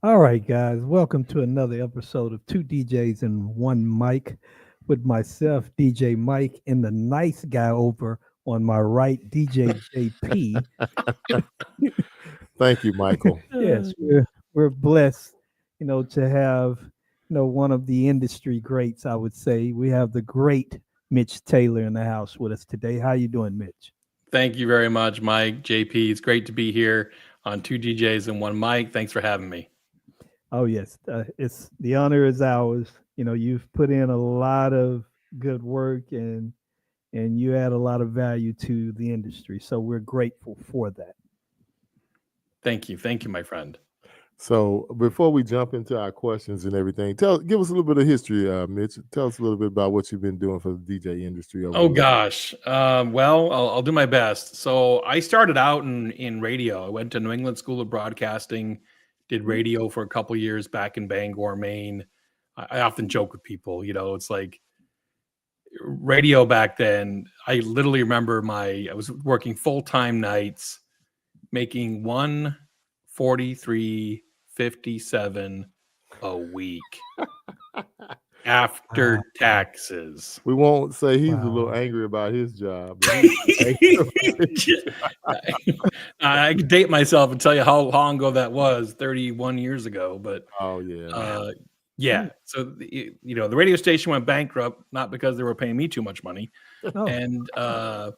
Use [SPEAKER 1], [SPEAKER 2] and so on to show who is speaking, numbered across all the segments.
[SPEAKER 1] All right, guys, welcome to another episode of Two DJs and One Mic with myself, DJ Mike, and the nice guy over on my right, DJ JP.
[SPEAKER 2] Thank you, Michael.
[SPEAKER 1] Yes, we're blessed, to have, one of the industry greats, I would say. We have the great Mitch Taylor in the house with us today. How you doing, Mitch?
[SPEAKER 3] Thank you very much, Mike, JP. It's great to be here on Two DJs and One Mic. Thanks for having me.
[SPEAKER 1] Oh yes, it's the honor is ours. You've put in a lot of good work and you add a lot of value to the industry. So we're grateful for that.
[SPEAKER 3] Thank you. Thank you, my friend.
[SPEAKER 2] So before we jump into our questions and everything, give us a little bit of history, Mitch. Tell us a little bit about what you've been doing for the DJ industry.
[SPEAKER 3] Oh gosh. Well, I'll do my best. So I started out in radio. I went to New England School of Broadcasting, did radio for a couple years back in Bangor, Maine. I often joke with people, it's like radio back then. I literally remember I was working full-time nights, making $143.57 a week after taxes.
[SPEAKER 2] We won't say he's a little angry about his job.
[SPEAKER 3] I could date myself and tell you how long ago that was, 31 years ago. But yeah. So the radio station went bankrupt, not because they were paying me too much money. And I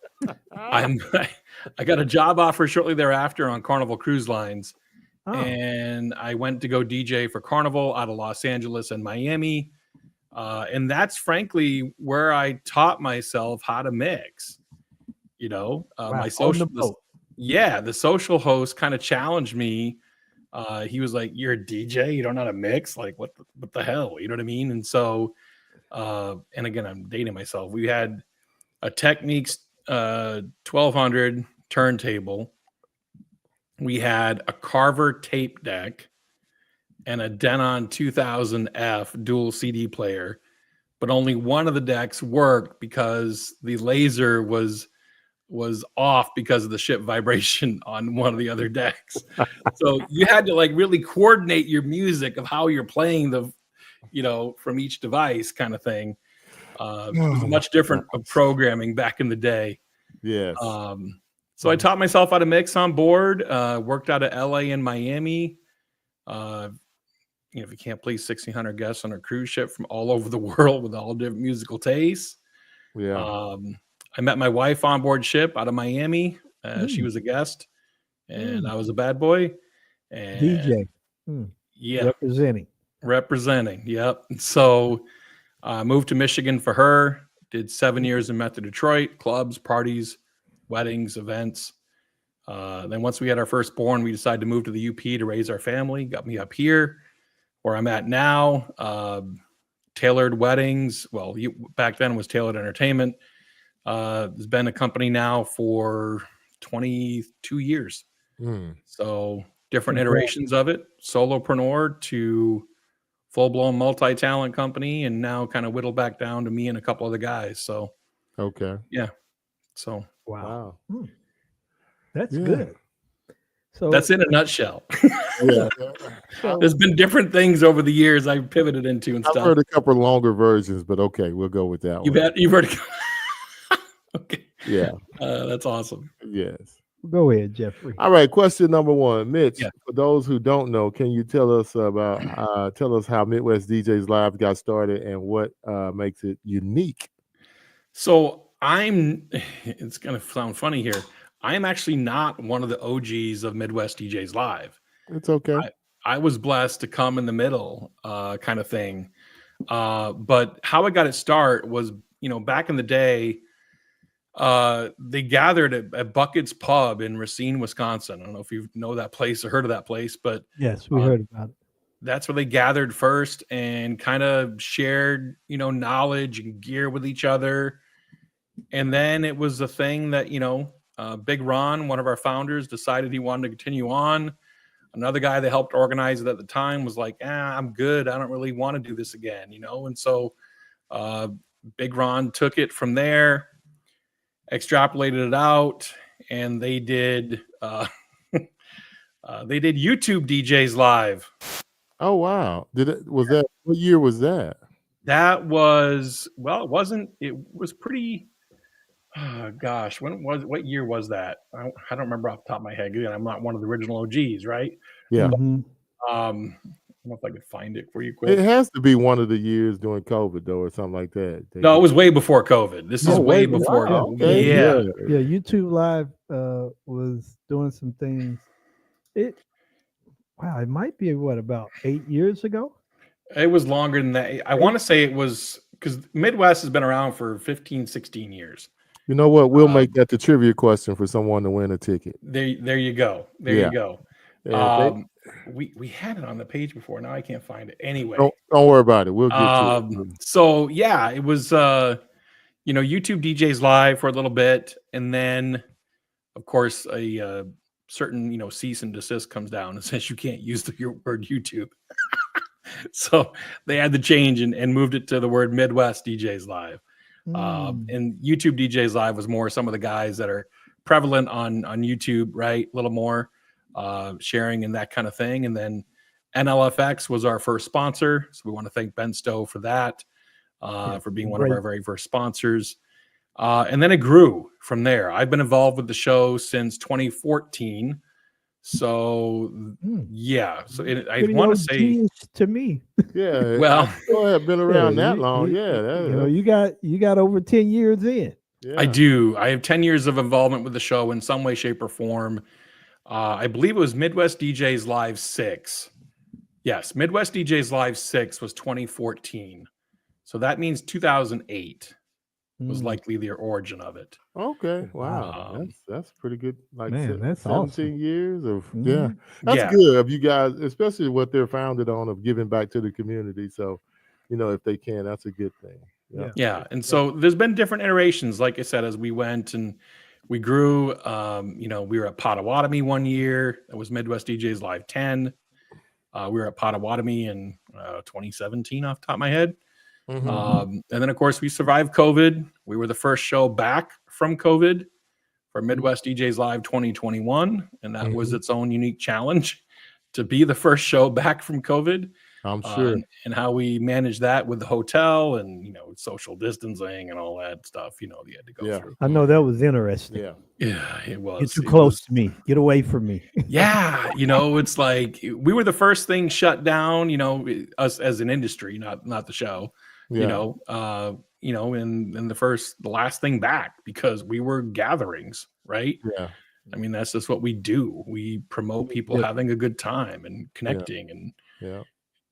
[SPEAKER 3] got a job offer shortly thereafter on Carnival Cruise Lines. And I went to go DJ for Carnival out of Los Angeles and Miami. And that's frankly where I taught myself how to mix. My the social host kind of challenged me. He was like, "You're a DJ, you don't know how to mix? Like, what the hell?" You know what I mean? And so, and again, I'm dating myself. We had a Technics 1200 turntable. We had a Carver tape deck and a Denon 2000F dual CD player, but only one of the decks worked because the laser was off because of the ship vibration on one of the other decks. So you had to really coordinate your music of how you're playing from each device kind of thing. It was much different of programming back in the day.
[SPEAKER 2] Yes.
[SPEAKER 3] So I taught myself how to mix on board, worked out of LA and Miami. If you can't please 1,600 guests on a cruise ship from all over the world with all different musical tastes.
[SPEAKER 2] Yeah.
[SPEAKER 3] I met my wife on board ship out of Miami. She was a guest, and I was a bad boy. And
[SPEAKER 1] DJ.
[SPEAKER 3] Yeah.
[SPEAKER 1] Representing.
[SPEAKER 3] Yep. So I moved to Michigan for her, did 7 years in Metro Detroit, clubs, parties, weddings, events. Then once we had our firstborn, we decided to move to the UP to raise our family, got me up here where I'm at now. Tailored Weddings. Well, back then it was Tailored Entertainment. There's been a company now for 22 years. So different iterations of it, solopreneur to full-blown multi-talent company, and now kind of whittled back down to me and a couple other guys. So yeah. So
[SPEAKER 1] wow. That's good. So
[SPEAKER 3] that's in a nutshell. There's been different things over the years I've pivoted into and stuff.
[SPEAKER 2] I've heard a couple of longer versions, but okay, we'll go with that.
[SPEAKER 3] You've heard. Okay.
[SPEAKER 2] Yeah.
[SPEAKER 3] That's awesome.
[SPEAKER 2] Yes.
[SPEAKER 1] Go ahead, Jeffrey.
[SPEAKER 2] All right. Question number one, Mitch. Yeah. For those who don't know, can you tell us how Midwest DJs Live got started and what makes it unique?
[SPEAKER 3] So it's going to sound funny here. I am actually not one of the OGs of Midwest DJs Live.
[SPEAKER 2] It's okay.
[SPEAKER 3] I was blessed to come in the middle kind of thing. But how I got its start was, back in the day, they gathered at Bucket's Pub in Racine, Wisconsin. I don't know if you know that place or heard of that place, but
[SPEAKER 1] yes, we heard about it.
[SPEAKER 3] That's where they gathered first and kind of shared, knowledge and gear with each other. And then it was a thing that, Big Ron, one of our founders, decided he wanted to continue on. Another guy that helped organize it at the time was like, I'm good. I don't really want to do this again, And so Big Ron took it from there, extrapolated it out, and they did YouTube DJs Live.
[SPEAKER 2] Oh wow! What year was that?
[SPEAKER 3] That was, well, it was pretty. Oh, gosh, what year was that? I don't remember off the top of my head. Again, I'm not one of the original OGs, right?
[SPEAKER 2] Yeah.
[SPEAKER 1] Mhm.
[SPEAKER 3] I don't know if I could find it for you
[SPEAKER 2] It
[SPEAKER 3] quick.
[SPEAKER 2] has to be one of the years during COVID though, or something like that.
[SPEAKER 3] No, it was way before COVID. This is way before.
[SPEAKER 2] Wow, okay,
[SPEAKER 3] Yeah.
[SPEAKER 1] Yeah, YouTube Live was doing some things. It might be about 8 years ago.
[SPEAKER 3] It was longer than that. I want to say it was, because Midwest has been around for 15, 16 years.
[SPEAKER 2] You know what? We'll make that the trivia question for someone to win a ticket.
[SPEAKER 3] There you go. You go. We had it on the page before. Now I can't find it. Anyway,
[SPEAKER 2] don't worry about it. We'll get to it.
[SPEAKER 3] So yeah, it was YouTube DJs Live for a little bit, and then of course a certain cease and desist comes down and says you can't use the word YouTube. So they had to change and moved it to the word Midwest DJs Live. And YouTube DJs Live was more some of the guys that are prevalent on YouTube, right? A little more sharing and that kind of thing. And then NLFX was our first sponsor. So we want to thank Ben Stowe for that, for being one of our very first sponsors. And then it grew from there. I've been involved with the show since 2014. So yeah, so I want to say
[SPEAKER 1] to me,
[SPEAKER 2] yeah.
[SPEAKER 3] Well,
[SPEAKER 2] I have been around that long.
[SPEAKER 1] You got over 10 years in.
[SPEAKER 2] Yeah.
[SPEAKER 3] I do. I have 10 years of involvement with the show in some way, shape, or form. I believe it was Midwest DJs Live 6. Yes, Midwest DJs Live 6 was 2014. So that means 2008 was likely the origin of it.
[SPEAKER 2] Okay, wow, that's pretty good. Like,
[SPEAKER 1] man, that's
[SPEAKER 2] 17
[SPEAKER 1] awesome.
[SPEAKER 2] years of that's good of you guys, especially what they're founded on, of giving back to the community. So, if they can, that's a good thing.
[SPEAKER 3] Yeah. And so there's been different iterations, like I said, as we went and we grew. We were at Potawatomi one year. It was Midwest DJs Live 10. We were at Potawatomi in 2017 off the top of my head. And then, of course, we survived COVID. We were the first show back from COVID for Midwest DJs Live 2021. And that was its own unique challenge to be the first show back from COVID.
[SPEAKER 2] I'm sure.
[SPEAKER 3] And how we managed that with the hotel and, social distancing and all that stuff, you had to go through.
[SPEAKER 1] I know that was interesting.
[SPEAKER 3] Yeah, it was.
[SPEAKER 1] Get too close to me. Get away from me.
[SPEAKER 3] Yeah. It's like we were the first thing shut down, us as an industry, not the show. And the last thing back, because we were gatherings, right?
[SPEAKER 2] Yeah.
[SPEAKER 3] I mean, that's just what we do. We promote people having a good time and connecting and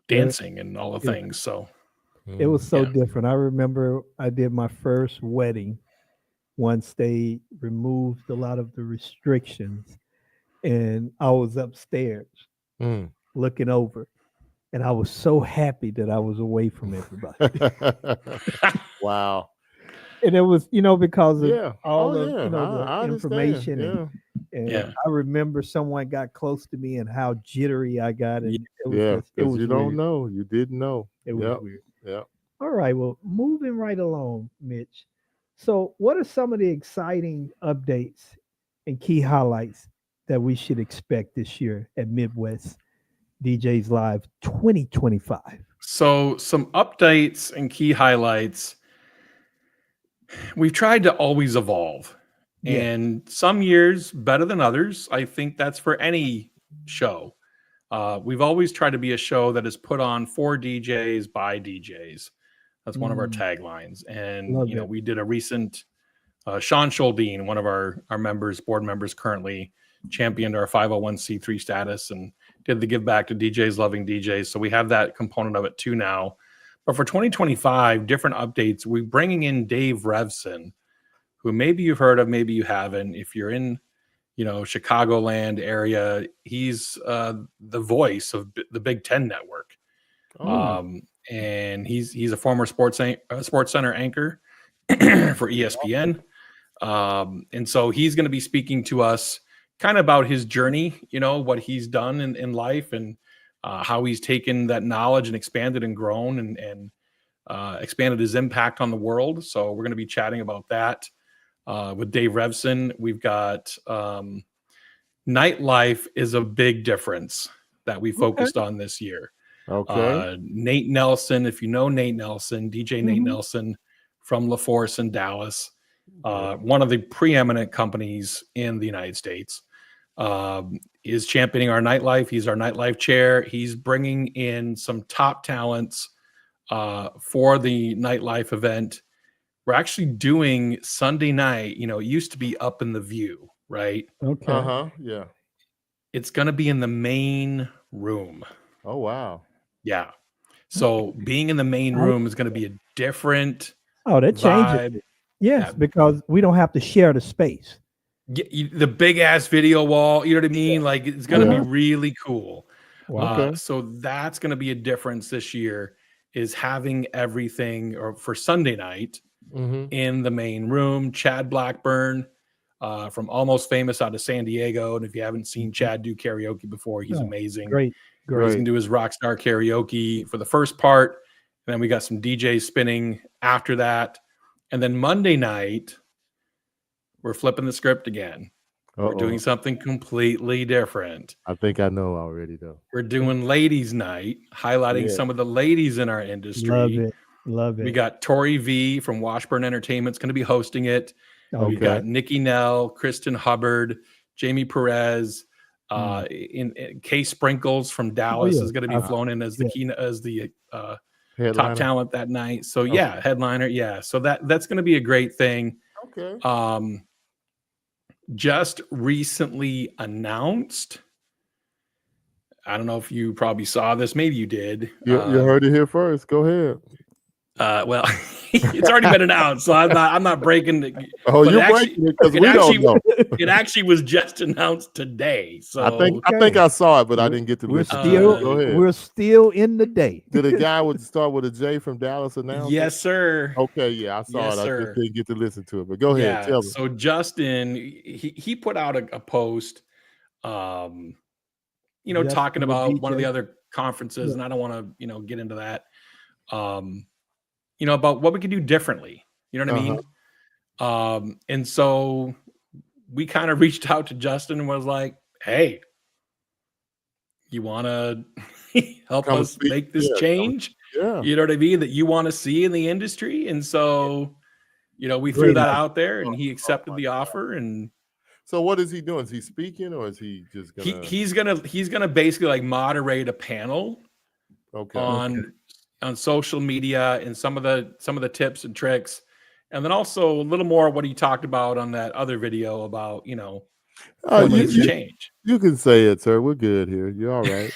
[SPEAKER 3] dancing and all the things. So
[SPEAKER 1] it was so different. I remember I did my first wedding once they removed a lot of the restrictions, and I was upstairs looking over. And I was so happy that I was away from everybody.
[SPEAKER 2] Wow.
[SPEAKER 1] And it was, because of all
[SPEAKER 2] the
[SPEAKER 1] information. And I remember someone got close to me and how jittery I got. And it was
[SPEAKER 2] you don't know. You didn't know.
[SPEAKER 1] It was weird.
[SPEAKER 2] Yeah.
[SPEAKER 1] All right. Well, moving right along, Mitch. So what are some of the exciting updates and key highlights that we should expect this year at Midwest DJs Live 2025?
[SPEAKER 3] So some updates and key highlights. We've tried to always evolve, and some years better than others. I think that's for any show. We've always tried to be a show that is put on for DJs by DJs. That's one of our taglines. And we did a recent Sean Schuldine, one of our board members currently, championed our 501c3 status and did the give back to DJs loving DJs. So we have that component of it too now. But for 2025, different updates, we're bringing in Dave Revson, who maybe you've heard of, maybe you haven't. If you're in, Chicagoland area, he's the voice of the Big Ten Network. And he's a former Sports Center anchor for ESPN. And so he's going to be speaking to us kind of about his journey, what he's done in life and how he's taken that knowledge and expanded and grown and expanded his impact on the world. So we're going to be chatting about that with Dave Revson. We've got nightlife is a big difference that we focused on this year. Nate Nelson, if you know Nate Nelson, DJ Nate Nelson from La Force in Dallas, one of the preeminent companies in the United States, is championing our nightlife. He's our nightlife chair. He's bringing in some top talents for the nightlife event. We're actually doing Sunday night. You know, it used to be up in the View, right?
[SPEAKER 1] Okay.
[SPEAKER 2] Yeah.
[SPEAKER 3] It's going to be in the main room.
[SPEAKER 2] Oh, wow.
[SPEAKER 3] Yeah. So being in the main room is going to be a different
[SPEAKER 1] that changes it. Yes, because we don't have to share the space.
[SPEAKER 3] The big ass video wall, you know what I mean? Like, it's going to be really cool.
[SPEAKER 1] Wow.
[SPEAKER 3] So that's going to be a difference this year, is having everything, or for Sunday night, in the main room. Chad Blackburn from Almost Famous out of San Diego. And if you haven't seen Chad do karaoke before, he's amazing.
[SPEAKER 1] Great.
[SPEAKER 3] He's going to do his Rockstar Karaoke for the first part. And then we got some DJs spinning after that. And then Monday night, we're flipping the script again. We're doing something completely different.
[SPEAKER 2] I think I know already, though.
[SPEAKER 3] We're doing Ladies Night, highlighting some of the ladies in our industry.
[SPEAKER 1] Love it.
[SPEAKER 3] We got Tori V from Washburn Entertainment's going to be hosting it. We got Nikki Nell, Kristen Hubbard, Jamie Perez, in Kay Sprinkles from Dallas is going to be flown in as the top talent that night. So headliner. Yeah. So that's going to be a great thing.
[SPEAKER 2] Okay.
[SPEAKER 3] Just recently announced. I don't know if you probably saw this. Maybe you did.
[SPEAKER 2] You heard it here first. Go ahead.
[SPEAKER 3] Well, it's already been announced, so I'm not breaking it.
[SPEAKER 2] Oh, you're breaking it because we don't know.
[SPEAKER 3] It actually was just announced today. So
[SPEAKER 2] I think I saw it, but I didn't get to listen. Go ahead.
[SPEAKER 1] We're still in the day.
[SPEAKER 2] Did a guy would start with a J from Dallas announce?
[SPEAKER 3] Yes, sir.
[SPEAKER 2] Okay, yeah, I saw it. I just didn't get to listen to it, but go ahead. Tell me.
[SPEAKER 3] So Justin, he put out a post, talking about one of the other conferences, and I don't want to, get into that. About what we could do differently. You know what I mean? And so we kind of reached out to Justin and was like, hey, you want to help us make this change?
[SPEAKER 2] Yeah.
[SPEAKER 3] You know what I mean? That you want to see in the industry. And so, we threw that out there, and he accepted the offer. And
[SPEAKER 2] so what is he doing? Is he speaking, or is he just gonna...
[SPEAKER 3] He's gonna basically like moderate a panel on social media and some of the tips and tricks, and then also a little more of what he talked about on that other video about change.
[SPEAKER 2] You can say it, sir. We're good here. You're all right.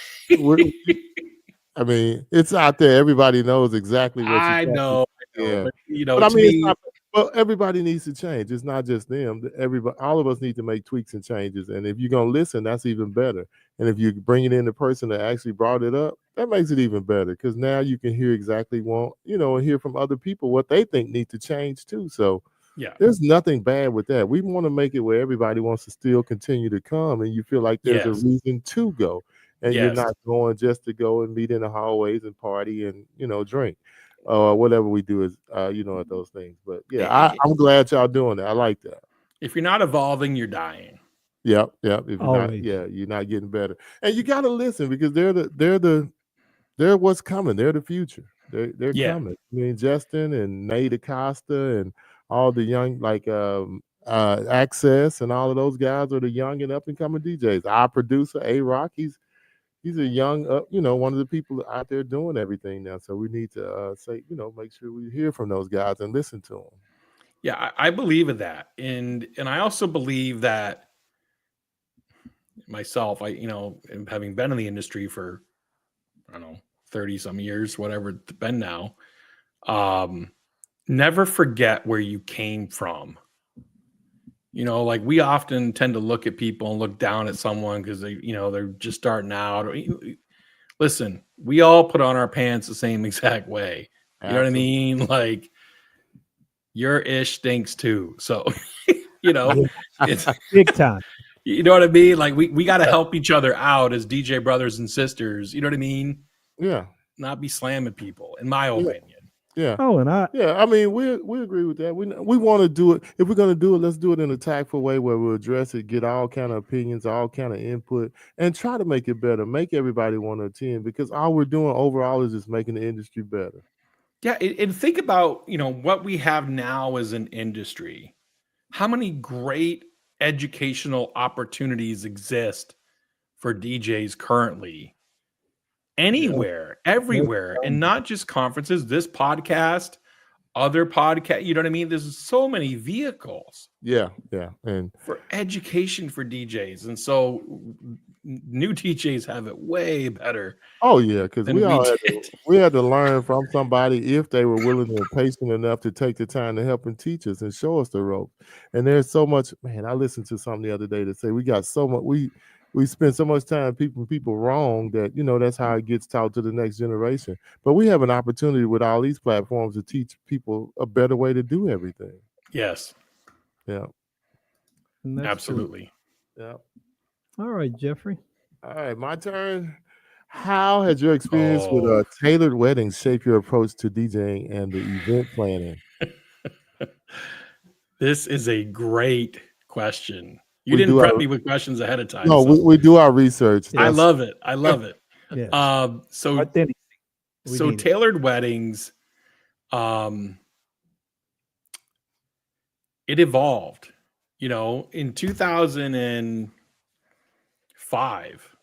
[SPEAKER 2] I mean, it's out there. Everybody knows exactly what
[SPEAKER 3] I know.
[SPEAKER 2] Yeah.
[SPEAKER 3] But,
[SPEAKER 2] well, everybody needs to change. It's not just them. Everybody, all of us need to make tweaks and changes. And if you're gonna listen, that's even better. And if you're bringing in the person that actually brought it up, that makes it even better, because now you can hear exactly and hear from other people what they think need to change too. So there's nothing bad with that. We want to make it where everybody wants to still continue to come, and you feel like there's a reason to go, and you're not going just to go and meet in the hallways and party and drink. Whatever we do is, at those things. But I'm glad y'all doing that. I like that.
[SPEAKER 3] If you're not evolving, you're dying.
[SPEAKER 2] Yep. If you're not getting better, and you got to listen, because they're what's coming. They're the future. They're coming. I mean, Justin and Nate Acosta and all the young Access and all of those guys are the young and up and coming DJs. Our producer A-Rock, he's a young, one of the people out there doing everything now. So we need to make sure we hear from those guys and listen to them.
[SPEAKER 3] Yeah, I believe in that. And I also believe that myself, having been in the industry for, 30 some years, whatever it's been now, never forget where you came from. Like we often tend to look at people and look down at someone because they're just starting out. Listen, we all put on our pants the same exact way. You know what I mean? Like, your ish stinks too. So, it's
[SPEAKER 1] big time.
[SPEAKER 3] You know what I mean? Like we got to help each other out as DJ brothers and sisters. You know what I mean?
[SPEAKER 2] Yeah.
[SPEAKER 3] Not be slamming people, in my opinion.
[SPEAKER 2] Yeah.
[SPEAKER 1] Oh, and
[SPEAKER 2] I mean, we agree with that. We want to do it. If we're going to do it, let's do it in a tactful way where we'll address it, get all kind of opinions, all kind of input, and try to make it better. Make everybody want to attend, because all we're doing overall is just making the industry better.
[SPEAKER 3] Yeah, and think about, what we have now as an industry. How many great educational opportunities exist for DJs currently? Anywhere, everywhere, and not just conferences, this podcast, other podcast, you know what I mean? There's so many vehicles.
[SPEAKER 2] Yeah. And
[SPEAKER 3] for education for DJs. And so new DJs have it way better.
[SPEAKER 2] Oh yeah, because we had to learn from somebody if they were willing and patient enough to take the time to help and teach us and show us the ropes. And there's so much, man. I listened to something the other day that say we got so much, we spend so much time people wrong that that's how it gets taught to the next generation. But we have an opportunity with all these platforms to teach people a better way to do everything.
[SPEAKER 3] Yes.
[SPEAKER 2] Yeah.
[SPEAKER 3] Absolutely.
[SPEAKER 2] True. Yeah.
[SPEAKER 1] All right, Jeffrey.
[SPEAKER 2] All right, my turn. How has your experience with tailored weddings shaped your approach to DJing and the event planning?
[SPEAKER 3] This is a great question. You didn't prep me with questions ahead of time.
[SPEAKER 2] No, we do our research.
[SPEAKER 3] I love it.
[SPEAKER 1] Yeah.
[SPEAKER 3] So tailored weddings, it evolved. In 2005.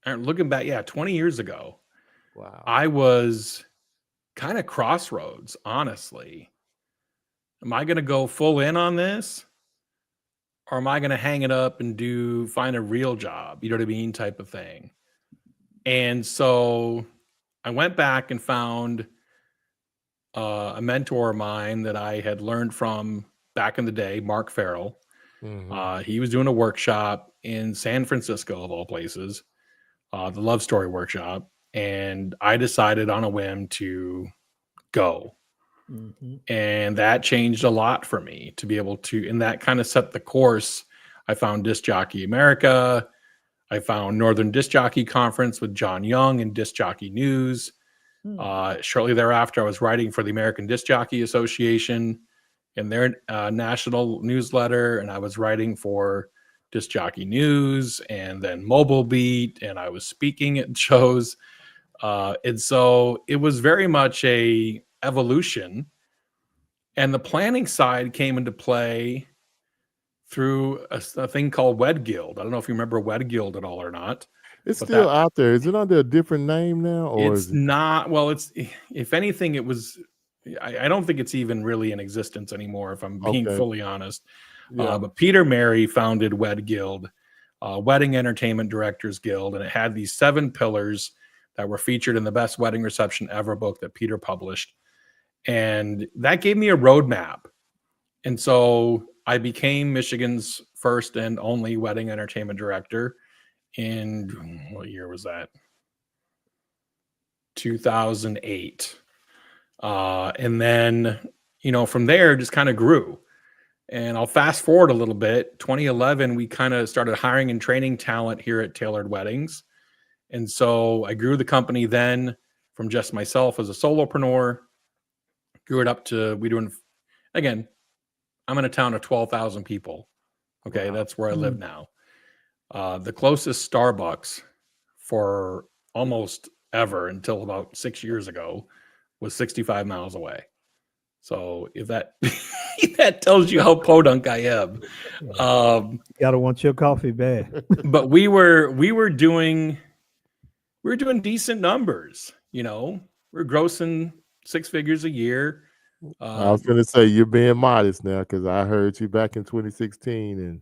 [SPEAKER 3] Looking back, 20 years ago.
[SPEAKER 2] Wow.
[SPEAKER 3] I was kind of crossroads, honestly. Am I going to go full in on this? Or am I going to hang it up and find a real job? You know what I mean? Type of thing. And so I went back and found a mentor of mine that I had learned from back in the day, Mark Farrell.
[SPEAKER 2] Mm-hmm.
[SPEAKER 3] He was doing a workshop in San Francisco, of all places. The Love Story workshop, and I decided on a whim to go.
[SPEAKER 1] Mm-hmm.
[SPEAKER 3] And that changed a lot for me to be able to, and that kind of set the course. I found Disc Jockey America. I found Northern Disc Jockey Conference with John Young and Disc Jockey News. Shortly thereafter, I was writing for the American Disc Jockey Association in their national newsletter, and I was writing for Disc Jockey News and then Mobile Beat, and I was speaking at shows. And so it was very much a evolution. And the planning side came into play through a thing called Wed Guild. I don't know if you remember Wed Guild at all or not.
[SPEAKER 2] It's still out there. Is it under a different name now? Or
[SPEAKER 3] it's not. Well, if anything, it was. I don't think it's even really in existence anymore, if I'm being fully honest.
[SPEAKER 2] Yeah.
[SPEAKER 3] But Peter Mary founded Wed Guild, Wedding Entertainment Directors Guild, and it had these 7 pillars that were featured in the Best Wedding Reception Ever book that Peter published. And that gave me a roadmap. And so I became Michigan's first and only wedding entertainment director in, what year was that? 2008. And then, from there, just kind of grew. And I'll fast forward a little bit. 2011, we kind of started hiring and training talent here at Tailored Weddings. And so I grew the company then from just myself as a solopreneur, grew it up to, again, I'm in a town of 12,000 people. Okay. Wow. That's where I live now. The closest Starbucks for almost ever until about 6 years ago was 65 miles away. So if that that tells you how podunk I am,
[SPEAKER 1] gotta want your coffee bad.
[SPEAKER 3] But we were doing decent numbers. We're grossing 6 figures a year.
[SPEAKER 2] I was going to say you're being modest now, because I heard you back in 2016 and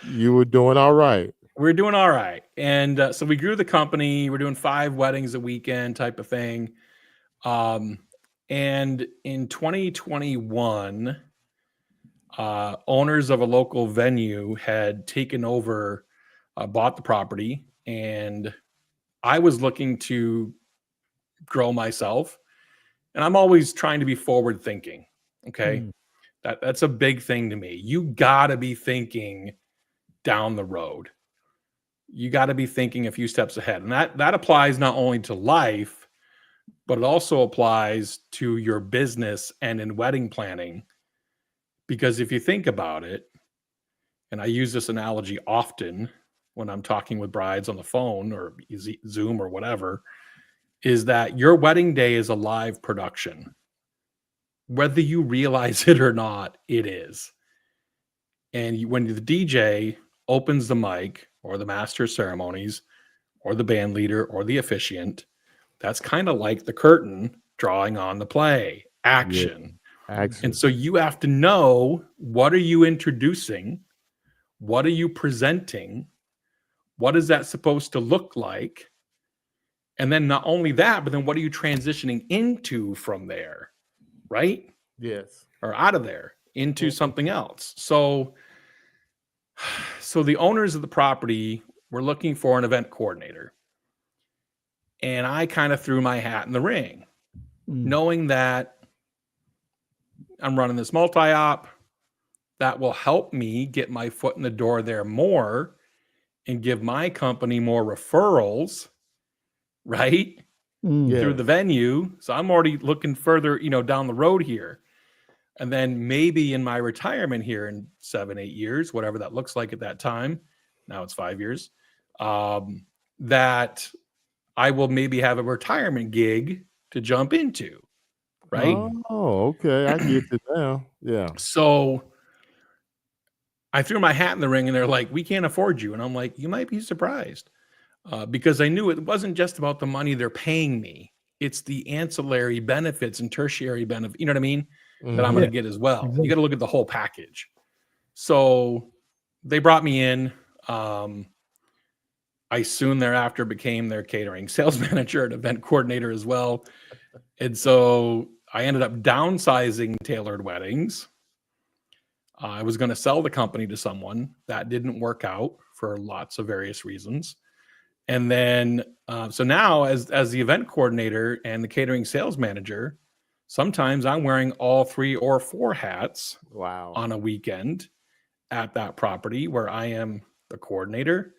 [SPEAKER 2] you were doing all right.
[SPEAKER 3] We're doing all right. And so we grew the company. We're doing 5 weddings a weekend type of thing. And in 2021, owners of a local venue had taken over, bought the property, and I was looking to grow myself. And I'm always trying to be forward thinking. Okay. That's a big thing to me. You gotta be thinking down the road. You gotta be thinking a few steps ahead. And that applies not only to life, but it also applies to your business and in wedding planning. Because if you think about it, and I use this analogy often when I'm talking with brides on the phone or Zoom or whatever, is that your wedding day is a live production. Whether you realize it or not, it is. And when the DJ opens the mic or the master of ceremonies or the band leader or the officiant, that's kind of like the curtain drawing on the play, action.
[SPEAKER 2] Yeah. Action.
[SPEAKER 3] And so you have to know, what are you introducing? What are you presenting? What is that supposed to look like? And then not only that, but then what are you transitioning into from there, right?
[SPEAKER 2] Yes.
[SPEAKER 3] Or out of there into something else. So the owners of the property were looking for an event coordinator. And I kind of threw my hat in the ring, knowing that I'm running this multi-op that will help me get my foot in the door there more and give my company more referrals, right? Through the venue. So I'm already looking further, down the road here. And then maybe in my retirement here in 7-8 years, whatever that looks like at that time, now it's 5 years, that I will maybe have a retirement gig to jump into, right?
[SPEAKER 2] Oh, okay. I get it now. Yeah.
[SPEAKER 3] So I threw my hat in the ring and they're like, we can't afford you. And I'm like, you might be surprised. Because I knew it wasn't just about the money they're paying me. It's the ancillary benefits and tertiary benefit, you know what I mean? That I'm going to get as well. You got to look at the whole package. So they brought me in. I soon thereafter became their catering sales manager and event coordinator as well. And so I ended up downsizing Tailored Weddings. I was going to sell the company to someone. That didn't work out for lots of various reasons. And then, so now as the event coordinator and the catering sales manager, sometimes I'm wearing all 3 or 4 hats on a weekend at that property, where I am the coordinator,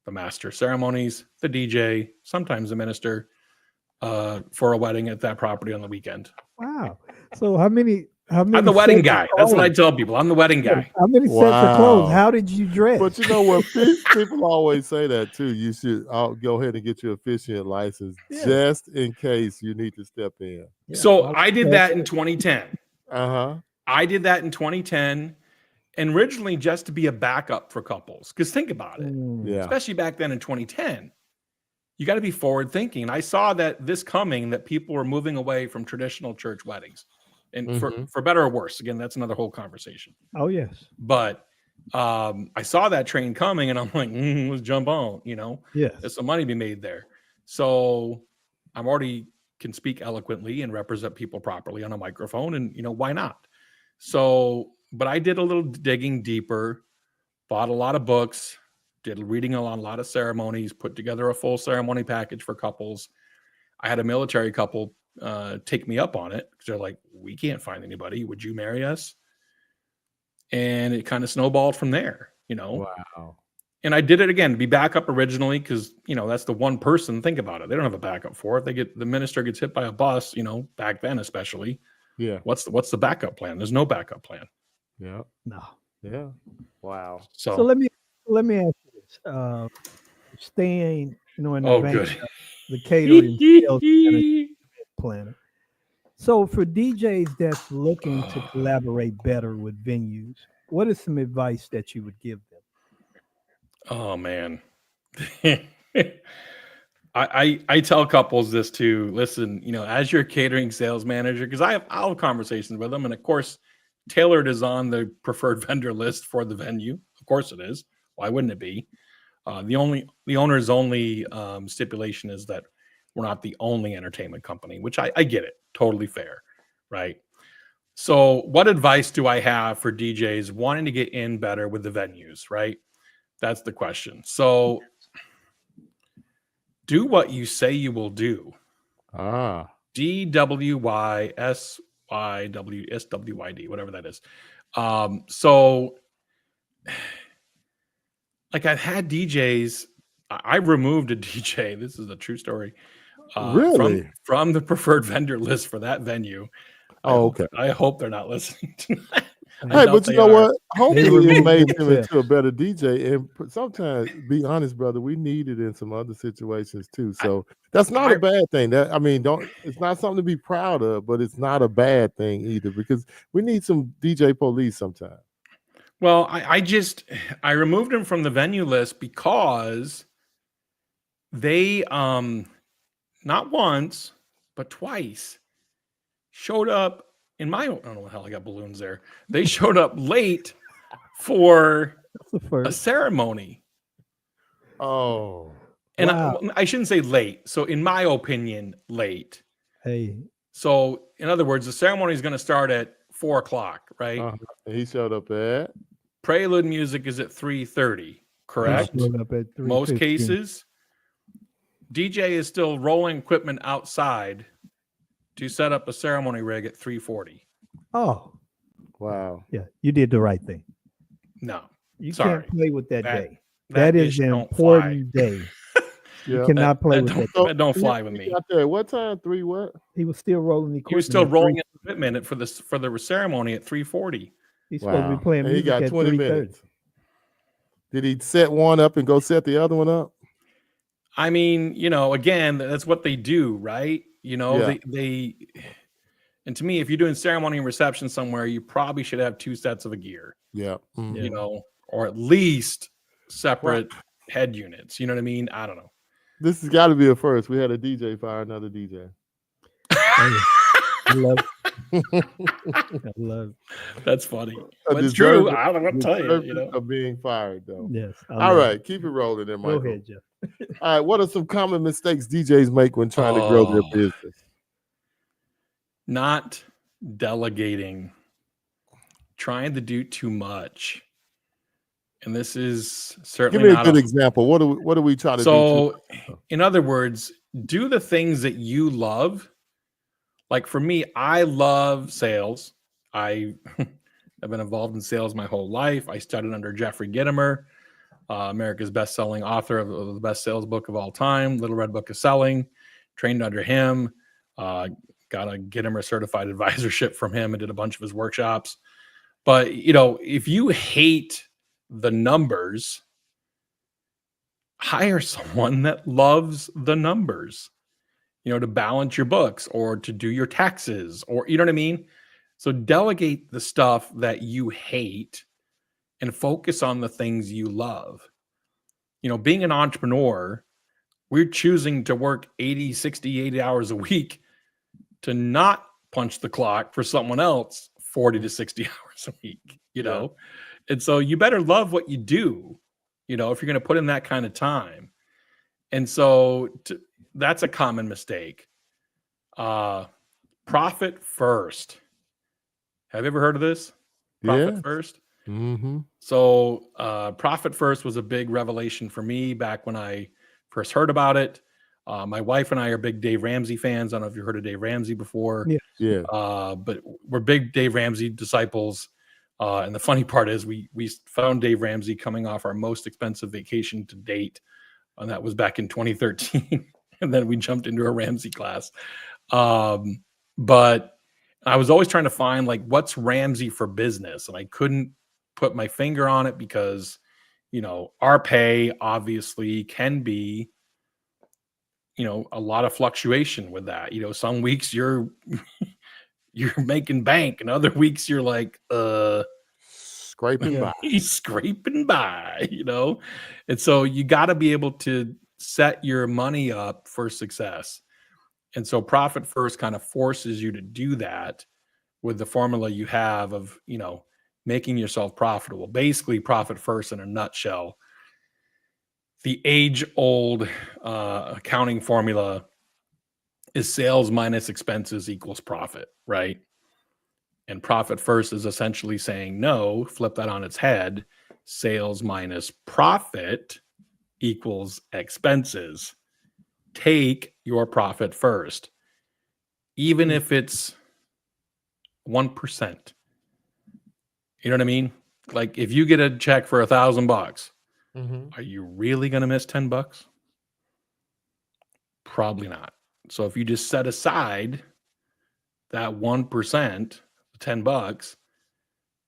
[SPEAKER 3] the master of ceremonies, the DJ, sometimes the minister for a wedding at that property on the weekend.
[SPEAKER 1] Wow. So how many
[SPEAKER 3] I'm the wedding guy. That's what I tell people. I'm the wedding guy.
[SPEAKER 1] How many sets of clothes? How did you dress?
[SPEAKER 2] But you know what? People always say that too. You should go ahead and get your officiant license just in case you need to step in.
[SPEAKER 3] Yeah. So I did that in 2010.
[SPEAKER 2] Uh-huh.
[SPEAKER 3] I did that in 2010, and originally just to be a backup for couples. Because think about it. Especially back then in 2010. You got to be forward thinking. And I saw that this coming, that people were moving away from traditional church weddings. And for better or worse, again, that's another whole conversation.
[SPEAKER 1] Oh, yes.
[SPEAKER 3] But I saw that train coming and I'm like, let's jump on,
[SPEAKER 1] Yes.
[SPEAKER 3] There's some money to be made there. So I'm already can speak eloquently and represent people properly on a microphone, and why not? So, but I did a little digging deeper, bought a lot of books, did reading on a lot of ceremonies, put together a full ceremony package for couples. I had a military couple take me up on it because they're like, we can't find anybody. Would you marry us? And it kind of snowballed from there,
[SPEAKER 2] Wow.
[SPEAKER 3] And I did it again to be backup originally because, that's the one person. Think about it. They don't have a backup for it. The minister gets hit by a bus, back then especially.
[SPEAKER 2] Yeah.
[SPEAKER 3] What's the backup plan? There's no backup plan.
[SPEAKER 2] Yeah.
[SPEAKER 1] No.
[SPEAKER 2] Yeah. Wow.
[SPEAKER 3] So
[SPEAKER 1] let me ask you this. Staying, in the the catering sales planner. So for DJs that's looking to collaborate better with venues, what is some advice that you would give them?
[SPEAKER 3] Oh man. I tell couples this too. Listen, as your catering sales manager, because I'll have conversations with them, and of course, Tailored is on the preferred vendor list for the venue. Of course, it is. Why wouldn't it be? The owner's only stipulation is that we're not the only entertainment company, which I get it, totally fair, right? So, what advice do I have for DJs wanting to get in better with the venues, right? That's the question. So, do what you say you will do. DWYSYWSWYD, whatever that is. So, like I've had DJs, I removed a DJ. This is a true story.
[SPEAKER 2] Really?
[SPEAKER 3] From the preferred vendor list for that venue.
[SPEAKER 2] Okay.
[SPEAKER 3] I hope they're not listening to that.
[SPEAKER 2] Hey, but you know what? Hopefully it made him into a better DJ. And sometimes, be honest, brother, we need it in some other situations too. So that's not a bad thing. It's not something to be proud of, but it's not a bad thing either, because we need some DJ police sometimes.
[SPEAKER 3] Well, I removed him from the venue list because they not once, but twice showed up in my, I don't know what the hell, I got balloons there. They showed up late for a ceremony.
[SPEAKER 2] Oh.
[SPEAKER 3] And wow. I shouldn't say late. So in my opinion, late.
[SPEAKER 1] Hey.
[SPEAKER 3] So in other words, the ceremony is going to start at 4:00, right?
[SPEAKER 2] He showed up at?
[SPEAKER 3] Prelude music is at 3:30, correct? Most cases. DJ is still rolling equipment outside to set up a ceremony rig at 3:40.
[SPEAKER 1] Oh.
[SPEAKER 2] Wow.
[SPEAKER 1] Yeah, you did the right thing.
[SPEAKER 3] No.
[SPEAKER 1] You can't play with that day. That is an important day. You cannot play with that.
[SPEAKER 3] That don't fly with me.
[SPEAKER 2] Got there at what time? 3 what?
[SPEAKER 1] He was still rolling equipment.
[SPEAKER 3] He was still rolling equipment for the ceremony at 3:40.
[SPEAKER 1] He's supposed to be playing music.
[SPEAKER 2] He got 20 minutes. Did he set one up and go set the other one up?
[SPEAKER 3] I mean, again, that's what they do, right? They and to me, if you're doing ceremony and reception somewhere, you probably should have 2 sets of a gear.
[SPEAKER 2] Yeah. Mm-hmm.
[SPEAKER 3] Or at least separate head units. You know what I mean? I don't know.
[SPEAKER 2] This has got to be a first. We had a DJ fire another DJ.
[SPEAKER 1] I love it. I love it.
[SPEAKER 3] That's funny. But it's true. I don't know what to tell you.
[SPEAKER 2] Of being fired, though.
[SPEAKER 1] Yes.
[SPEAKER 2] All right. Keep it rolling there, Michael.
[SPEAKER 1] Go ahead, Jeff.
[SPEAKER 2] All right. What are some common mistakes DJs make when trying to grow their business?
[SPEAKER 3] Not delegating. Trying to do too much. And this is certainly
[SPEAKER 2] give me a good example. What do we try to do?
[SPEAKER 3] So, in other words, do the things that you love. Like for me, I love sales. I've been involved in sales my whole life. I studied under Jeffrey Gitomer, America's best-selling author of the best sales book of all time, Little Red Book of Selling. Trained under him, got a Gitomer certified advisorship from him, and did a bunch of his workshops. But if you hate the numbers, hire someone that loves the numbers, to balance your books or to do your taxes, or you know what I mean? So delegate the stuff that you hate and focus on the things you love. Being an entrepreneur, we're choosing to work 80, 60, 80 hours a week to not punch the clock for someone else 40 to 60 hours a week, And so you better love what you do, if you're going to put in that kind of time. And so that's a common mistake. Profit first. Have you ever heard of this? Profit first?
[SPEAKER 2] Mm-hmm.
[SPEAKER 3] So profit first was a big revelation for me back when I first heard about it. My wife and I are big Dave Ramsey fans. I don't know if you heard of Dave Ramsey before.
[SPEAKER 2] Yeah.
[SPEAKER 3] But we're big Dave Ramsey disciples. And the funny part is we found Dave Ramsey coming off our most expensive vacation to date. And that was back in 2013. And then we jumped into a Ramsey class. But I was always trying to find what's Ramsey for business. And I couldn't put my finger on it because, our pay obviously can be, a lot of fluctuation with that. Some weeks you're making bank and other weeks you're
[SPEAKER 2] scraping by.
[SPEAKER 3] He's scraping by, And so you got to be able to set your money up for success. And so profit first kind of forces you to do that with the formula you have of, making yourself profitable. Basically, profit first in a nutshell. The age-old accounting formula is sales minus expenses equals profit, right? And profit first is essentially saying, no, flip that on its head. Sales minus profit equals expenses. Take your profit first, even if it's 1%. You know what I mean? If you get a check for $1,000, are you really going to miss $10? Probably not. So if you just set aside that 1%, $10,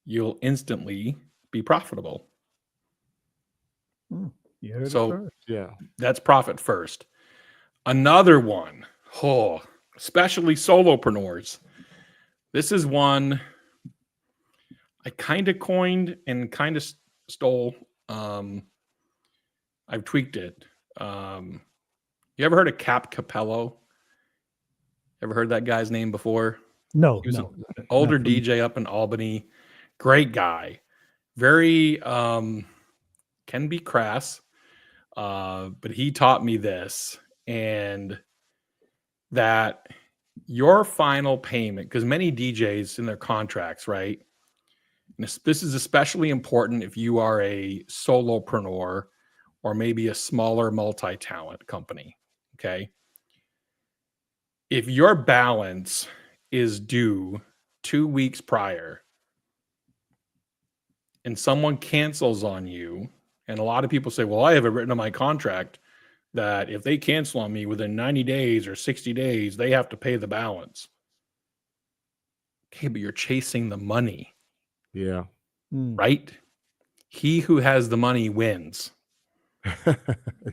[SPEAKER 3] you'll instantly be profitable.
[SPEAKER 1] You heard
[SPEAKER 3] So
[SPEAKER 1] it first.
[SPEAKER 2] Yeah.
[SPEAKER 3] That's profit first. Another one, especially solopreneurs. This is one I kind of coined and kind of stole. I've tweaked it. You ever heard of Cap Capello? Ever heard that guy's name before?
[SPEAKER 1] No,
[SPEAKER 3] He was
[SPEAKER 1] no.
[SPEAKER 3] an older DJ up in Albany. Great guy. Very can be crass. But he taught me this, and that your final payment, because many DJs in their contracts, right? And this is especially important if you are a solopreneur or maybe a smaller multi-talent company. Okay. If your balance is due 2 weeks prior and someone cancels on you, and a lot of people say, well, I have it written in my contract that if they cancel on me within 90 days or 60 days, they have to pay the balance. Okay, but you're chasing the money.
[SPEAKER 2] Yeah.
[SPEAKER 3] Right? He who has the money wins.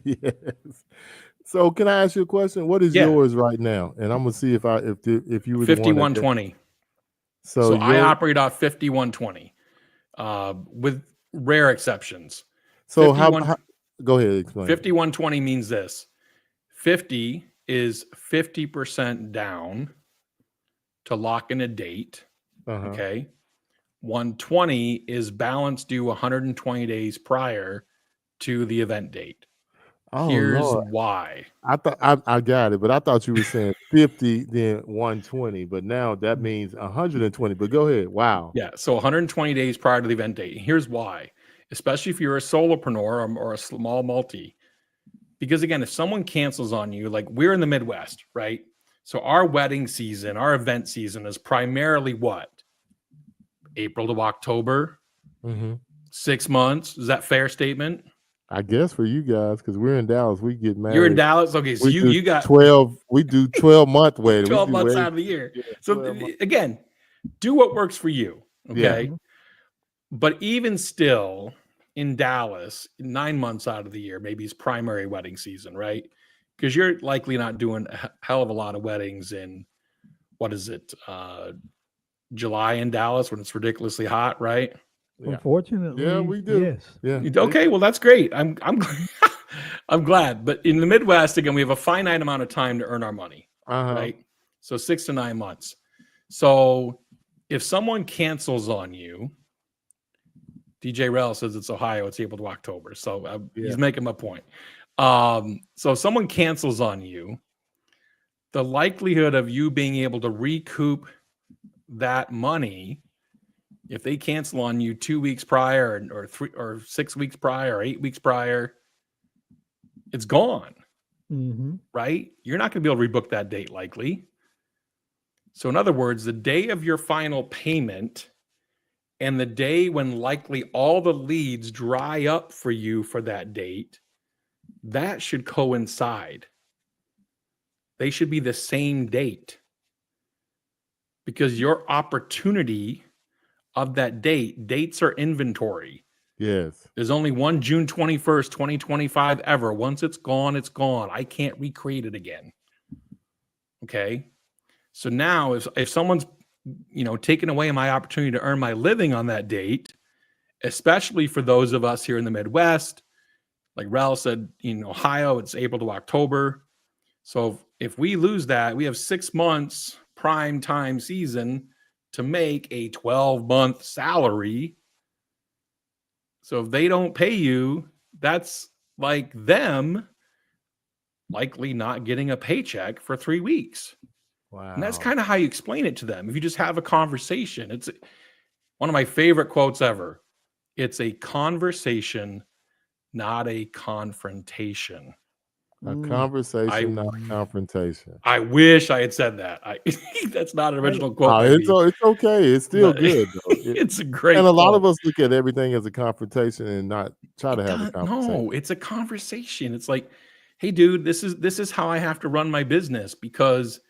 [SPEAKER 2] Yes. So can I ask you a question? What is yours right now? And I'm gonna see if you were
[SPEAKER 3] 5120. So I operate off 5120 with rare exceptions.
[SPEAKER 2] So how go ahead, explain.
[SPEAKER 3] 5120 means this. 50 is 50% down to lock in a date. Okay. 120 is balance due 120 days prior to the event date.
[SPEAKER 2] Oh,
[SPEAKER 3] here's
[SPEAKER 2] Lord.
[SPEAKER 3] Why.
[SPEAKER 2] I thought I got it, but I thought you were saying 50, then 120, but now that means 120. But go ahead. Wow.
[SPEAKER 3] Yeah. So 120 days prior to the event date. Here's why, especially if you're a solopreneur or a small multi. Because again, if someone cancels on you, like we're in the Midwest, right? So our wedding season, our event season is primarily what? April to October, 6 months. Is that a fair statement?
[SPEAKER 2] I guess for you guys, because we're in Dallas, we get married.
[SPEAKER 3] You're in Dallas, okay? So you got
[SPEAKER 2] 12. We do 12-month wedding.
[SPEAKER 3] 12 months out of the year. Yeah, so again, do what works for you. Okay. Yeah. But even still, in Dallas, 9 months out of the year, maybe it's primary wedding season, right? Because you're likely not doing a hell of a lot of weddings in July in Dallas when it's ridiculously hot, right?
[SPEAKER 1] Yeah. Unfortunately,
[SPEAKER 2] yeah, we do.
[SPEAKER 1] Yes.
[SPEAKER 3] Yeah. Okay, well that's great. I'm I'm glad. But in the Midwest, again, we have a finite amount of time to earn our money, right? So 6 to 9 months. So if someone cancels on you, DJ Rel says it's Ohio, it's April to October. So he's making my point. So if someone cancels on you, the likelihood of you being able to recoup that money, if they cancel on you 2 weeks prior or 3 or 6 weeks prior or 8 weeks prior, it's gone, right? You're not going to be able to rebook that date likely. So in other words, the day of your final payment and the day when likely all the leads dry up for you for that date, that should coincide. They should be the same date because your opportunity of that dates are inventory.
[SPEAKER 2] Yes.
[SPEAKER 3] There's only one June 21st, 2025 ever. Once it's gone, it's gone. I can't recreate it again. Okay. So now if someone's, taking away my opportunity to earn my living on that date, especially for those of us here in the Midwest, like Rel said, in Ohio, it's April to October. So if we lose that, we have 6 months prime time season to make a 12-month salary. So if they don't pay you, that's like them likely not getting a paycheck for 3 weeks.
[SPEAKER 2] Wow.
[SPEAKER 3] And that's kind of how you explain it to them. If you just have a conversation, it's one of my favorite quotes ever. It's a conversation, not a confrontation.
[SPEAKER 2] A conversation, not a confrontation.
[SPEAKER 3] I wish I had said that. That's not an original quote.
[SPEAKER 2] It's okay. It's still good, though.
[SPEAKER 3] It's a great
[SPEAKER 2] And a lot
[SPEAKER 3] quote.
[SPEAKER 2] of us look at everything as a confrontation and not try to have a conversation.
[SPEAKER 3] No, it's a conversation. It's like, hey, dude, this is how I have to run my business, because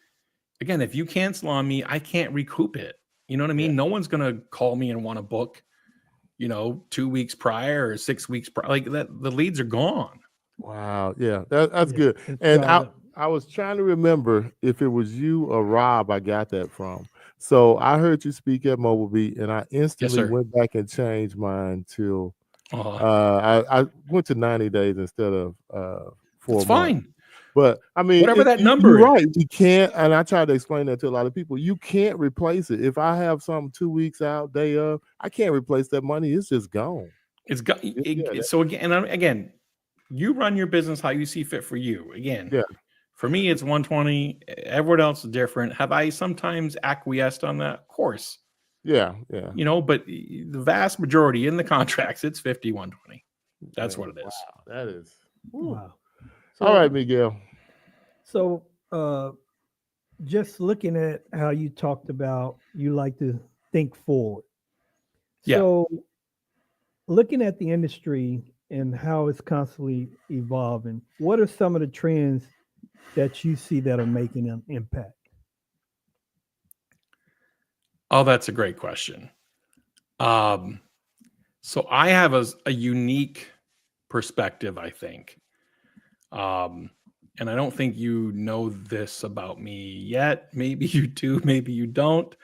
[SPEAKER 3] again, if you cancel on me, I can't recoup it. You know what I mean? No one's going to call me and want to book, 2 weeks prior or 6 weeks prior. Like that, the leads are gone.
[SPEAKER 2] Wow. Yeah, that's good. And I was trying to remember if it was you or Rob I got that from. So I heard you speak at Mobile Beat, and I instantly went back and changed mine to I went to 90 days instead of 4 months.
[SPEAKER 3] Fine.
[SPEAKER 2] But I mean,
[SPEAKER 3] whatever that number
[SPEAKER 2] is. Right. You can't, and I try to explain that to a lot of people. You can't replace it. If I have something 2 weeks out, day of, I can't replace that money. It's just gone.
[SPEAKER 3] It's got so again, you run your business how you see fit for you. Again, for me, it's 120. Everyone else is different. Have I sometimes acquiesced on that? Of course.
[SPEAKER 2] Yeah.
[SPEAKER 3] But the vast majority in the contracts, it's 50, 120. That's what it is.
[SPEAKER 2] Wow, that is.
[SPEAKER 1] Wow.
[SPEAKER 2] So, all right, Miguel.
[SPEAKER 1] So just looking at how you talked about, you like to think forward.
[SPEAKER 3] Yeah.
[SPEAKER 1] So looking at the industry and how it's constantly evolving, what are some of the trends that you see that are making an impact?
[SPEAKER 3] Oh, that's a great question. So I have a unique perspective, I think. And I don't think you know this about me yet. Maybe you do, maybe you don't.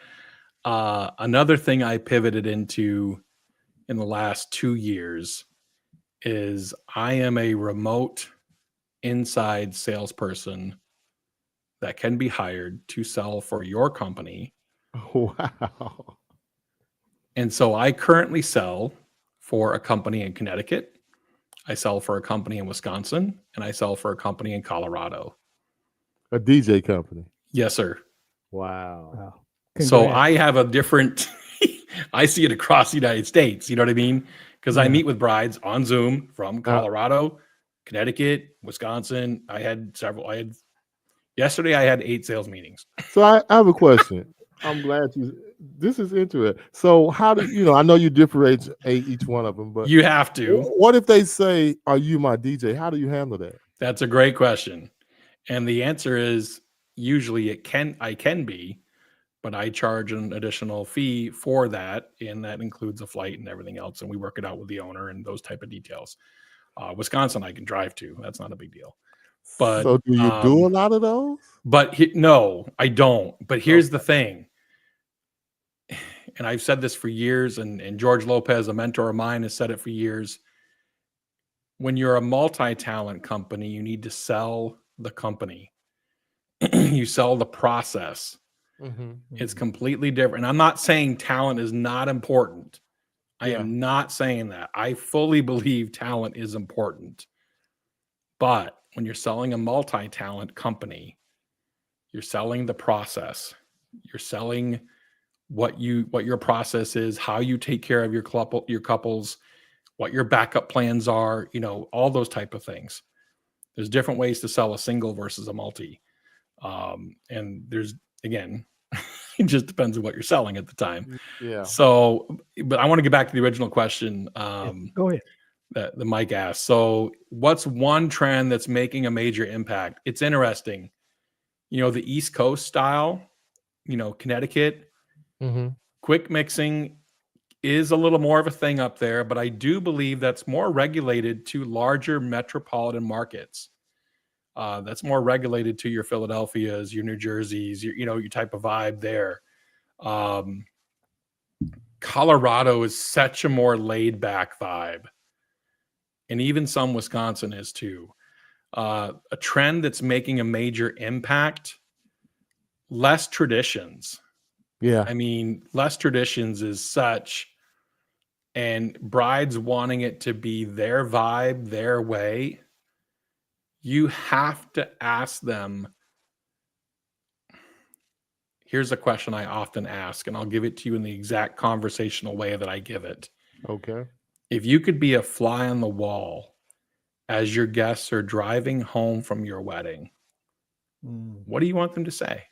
[SPEAKER 3] Another thing I pivoted into in the last 2 years is I am a remote inside salesperson that can be hired to sell for your company.
[SPEAKER 2] Wow.
[SPEAKER 3] And so I currently sell for a company in Connecticut. I sell for a company in Wisconsin, and I sell for a company in Colorado.
[SPEAKER 2] A DJ company.
[SPEAKER 3] Yes, sir.
[SPEAKER 2] Wow.
[SPEAKER 3] So I have a different, I see it across the United States. You know what I mean? Because I meet with brides on Zoom from Colorado, Connecticut, Wisconsin. Yesterday I had 8 sales meetings.
[SPEAKER 2] So I have a question. I'm glad this is interesting. So how do I know you differentiate each one of them, but
[SPEAKER 3] you have to.
[SPEAKER 2] What if they say, "Are you my DJ?" How do you handle that?
[SPEAKER 3] That's a great question. And the answer is usually I can be, but I charge an additional fee for that. And that includes a flight and everything else. And we work it out with the owner and those type of details. Wisconsin, I can drive to. That's not a big deal. But
[SPEAKER 2] so do you do a lot of those?
[SPEAKER 3] But no, I don't. But here's the thing. And I've said this for years, and George Lopez, a mentor of mine, has said it for years. When you're a multi-talent company, you need to sell the company. You sell the process.
[SPEAKER 2] Mm-hmm.
[SPEAKER 3] It's completely different. And I'm not saying talent is not important. I am not saying that. I fully believe talent is important. But when you're selling a multi-talent company, you're selling the process. You're selling what your process is, how you take care of your couples, what your backup plans are, all those type of things. There's different ways to sell a single versus a multi. And there's, again, it just depends on what you're selling at the time.
[SPEAKER 2] Yeah.
[SPEAKER 3] So, but I want to get back to the original question.
[SPEAKER 1] Go ahead.
[SPEAKER 3] That the Mike asked. So what's one trend that's making a major impact? It's interesting. The East Coast style, Connecticut, quick mixing is a little more of a thing up there, but I do believe that's more regulated to larger metropolitan markets. That's more regulated to your Philadelphias, your New Jerseys, your type of vibe there. Colorado is such a more laid back vibe. And even some Wisconsin is too. A trend that's making a major impact, less traditions.
[SPEAKER 2] Yeah.
[SPEAKER 3] I mean, less traditions is such, and brides wanting it to be their vibe, their way. You have to ask them. Here's a question I often ask, and I'll give it to you in the exact conversational way that I give it.
[SPEAKER 2] Okay.
[SPEAKER 3] If you could be a fly on the wall as your guests are driving home from your wedding, what do you want them to say?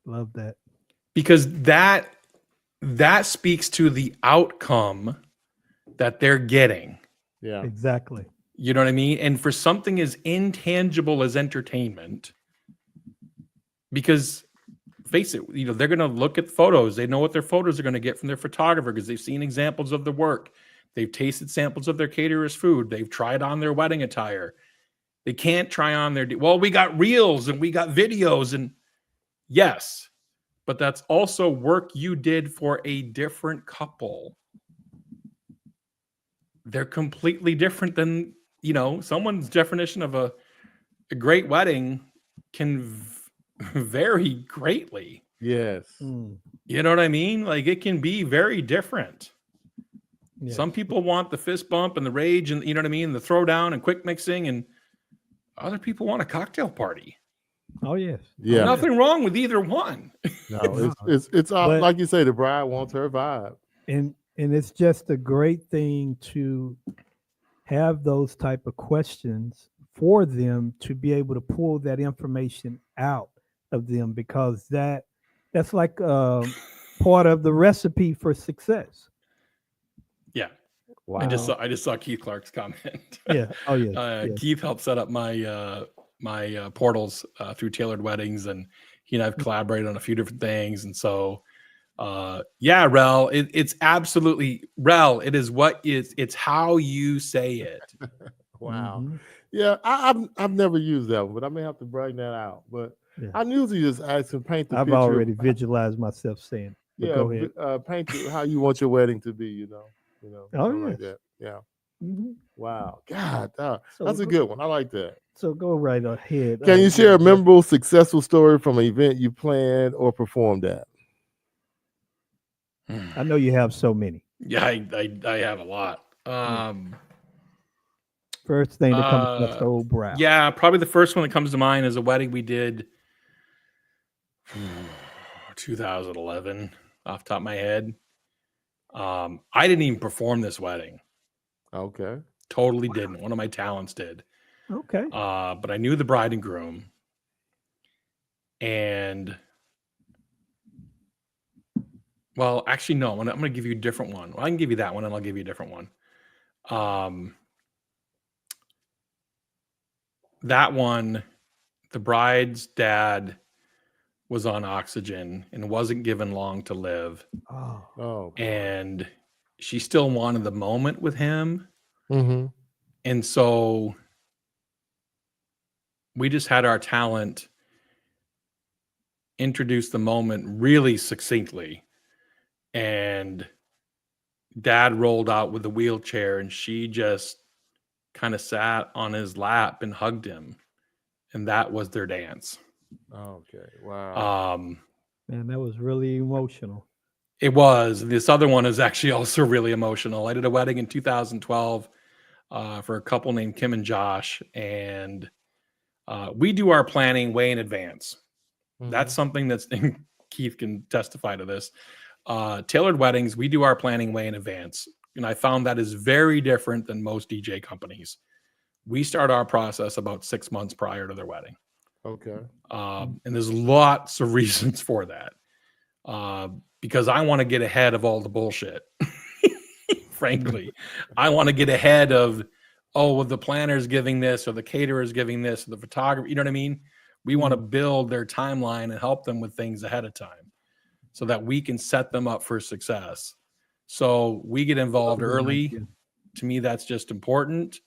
[SPEAKER 1] Love that.
[SPEAKER 3] Because that speaks to the outcome that they're getting.
[SPEAKER 2] Yeah,
[SPEAKER 1] exactly.
[SPEAKER 3] You know what I mean? And for something as intangible as entertainment, because face it, they're going to look at photos. They know what their photos are going to get from their photographer because they've seen examples of the work. They've tasted samples of their caterer's food. They've tried on their wedding attire. They can't try on we got reels and we got videos, and yes, but that's also work you did for a different couple. They're completely different than, someone's definition of a great wedding can vary greatly.
[SPEAKER 2] Yes.
[SPEAKER 3] You know what I mean? Like, it can be very different. Yes. Some people want the fist bump and the rage and, you know what I mean, the throwdown and quick mixing, and other people want a cocktail party.
[SPEAKER 1] Oh, yes.
[SPEAKER 2] Yeah.
[SPEAKER 3] Nothing wrong with either one.
[SPEAKER 2] No, it's all, like you say, the bride wants her vibe.
[SPEAKER 1] And it's just a great thing to have those type of questions for them to be able to pull that information out of them, because that's like part of the recipe for success.
[SPEAKER 3] Yeah.
[SPEAKER 1] Wow.
[SPEAKER 3] I just saw Keith Clark's comment.
[SPEAKER 1] Yeah. Oh yeah.
[SPEAKER 3] Yes. Keith helped set up my my portals through Tailored Weddings, and he and I've collaborated on a few different things. And so Rel, it's absolutely, Rel, it is what is, it's how you say it.
[SPEAKER 2] Wow. Mm-hmm. Yeah, I've never used that one, but I may have to bring that out. But yeah. I usually just ask and paint the picture.
[SPEAKER 1] I've already visualized myself saying it.
[SPEAKER 2] Yeah, go ahead. Paint how you want your wedding to be, like that. Yeah. Mm-hmm. Wow. God, that's a good one. I like that.
[SPEAKER 1] So go right ahead.
[SPEAKER 2] Can you share a memorable, successful story from an event you planned or performed at?
[SPEAKER 1] I know you have so many.
[SPEAKER 3] Yeah, I have a lot.
[SPEAKER 1] First thing that comes to the old brow.
[SPEAKER 3] Yeah, probably the first one that comes to mind is a wedding we did 2011 off the top of my head. I didn't even perform this wedding.
[SPEAKER 2] Okay.
[SPEAKER 3] Totally didn't. One of my talents did.
[SPEAKER 1] Okay.
[SPEAKER 3] But I knew the bride and groom. And well, actually, no, I'm going to give you a different one. Well, I can give you that one and I'll give you a different one. That one, the bride's dad was on oxygen and wasn't given long to live.
[SPEAKER 2] Oh.
[SPEAKER 3] And she still wanted the moment with him.
[SPEAKER 2] Mm-hmm.
[SPEAKER 3] And so we just had our talent introduce the moment really succinctly. And dad rolled out with the wheelchair and she just kind of sat on his lap and hugged him. And that was their dance.
[SPEAKER 2] Okay. Wow.
[SPEAKER 1] Man, that was really emotional.
[SPEAKER 3] It was. This other one is actually also really emotional. I did a wedding in 2012 for a couple named Kim and Josh. And we do our planning way in advance. Mm-hmm. That's something that's, Keith can testify to this. Tailored Weddings, we do our planning way in advance. And I found that is very different than most DJ companies. We start our process about 6 months prior to their wedding.
[SPEAKER 2] Okay.
[SPEAKER 3] And there's lots of reasons for that. Because I want to get ahead of all the bullshit. Frankly, I want to get ahead of, the planner's giving this or the caterer's giving this or the photographer, you know what I mean? We want to build their timeline and help them with things ahead of time so that we can set them up for success. So we get involved early. To me, that's just important.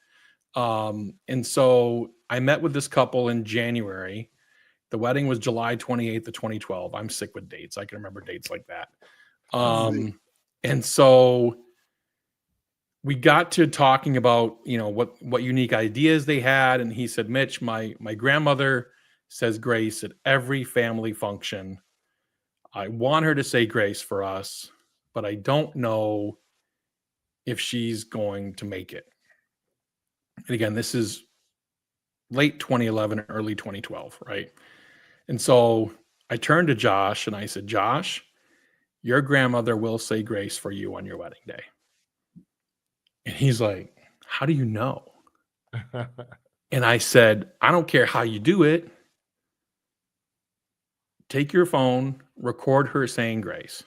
[SPEAKER 3] And so I met with this couple in January. The wedding was July 28th of 2012. I'm sick with dates. I can remember dates like that. And so we got to talking about, what unique ideas they had. And he said, Mitch, my grandmother says grace at every family function. I want her to say grace for us, but I don't know if she's going to make it. And again, this is late 2011, early 2012, right? And so I turned to Josh and I said, Josh, your grandmother will say grace for you on your wedding day. And he's like, how do you know? And I said, I don't care how you do it. Take your phone, record her saying grace.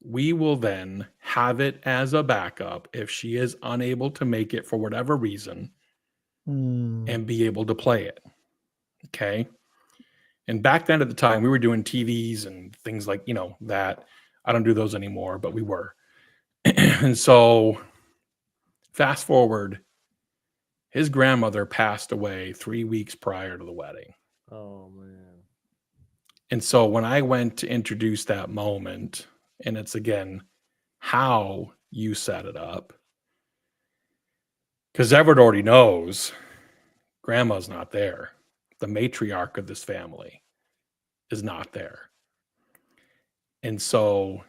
[SPEAKER 3] we will then have it as a backup if she is unable to make it for whatever reason and be able to play it. Okay. And back then at the time, we were doing TVs and things like, that. I don't do those anymore, but we were. And so fast forward, his grandmother passed away 3 weeks prior to the wedding.
[SPEAKER 2] Oh, man.
[SPEAKER 3] And so when I went to introduce that moment, and it's again, how you set it up, because Everett already knows grandma's not there. The matriarch of this family is not there. And so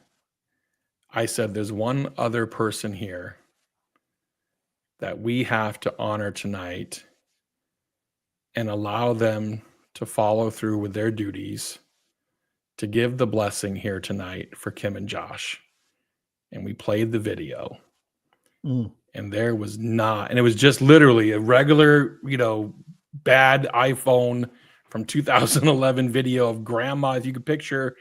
[SPEAKER 3] I said, there's one other person here that we have to honor tonight and allow them to follow through with their duties to give the blessing here tonight for Kim and Josh. And we played the video. And there was not, and it was just literally a regular, bad iPhone from 2011 video of grandma. If you could picture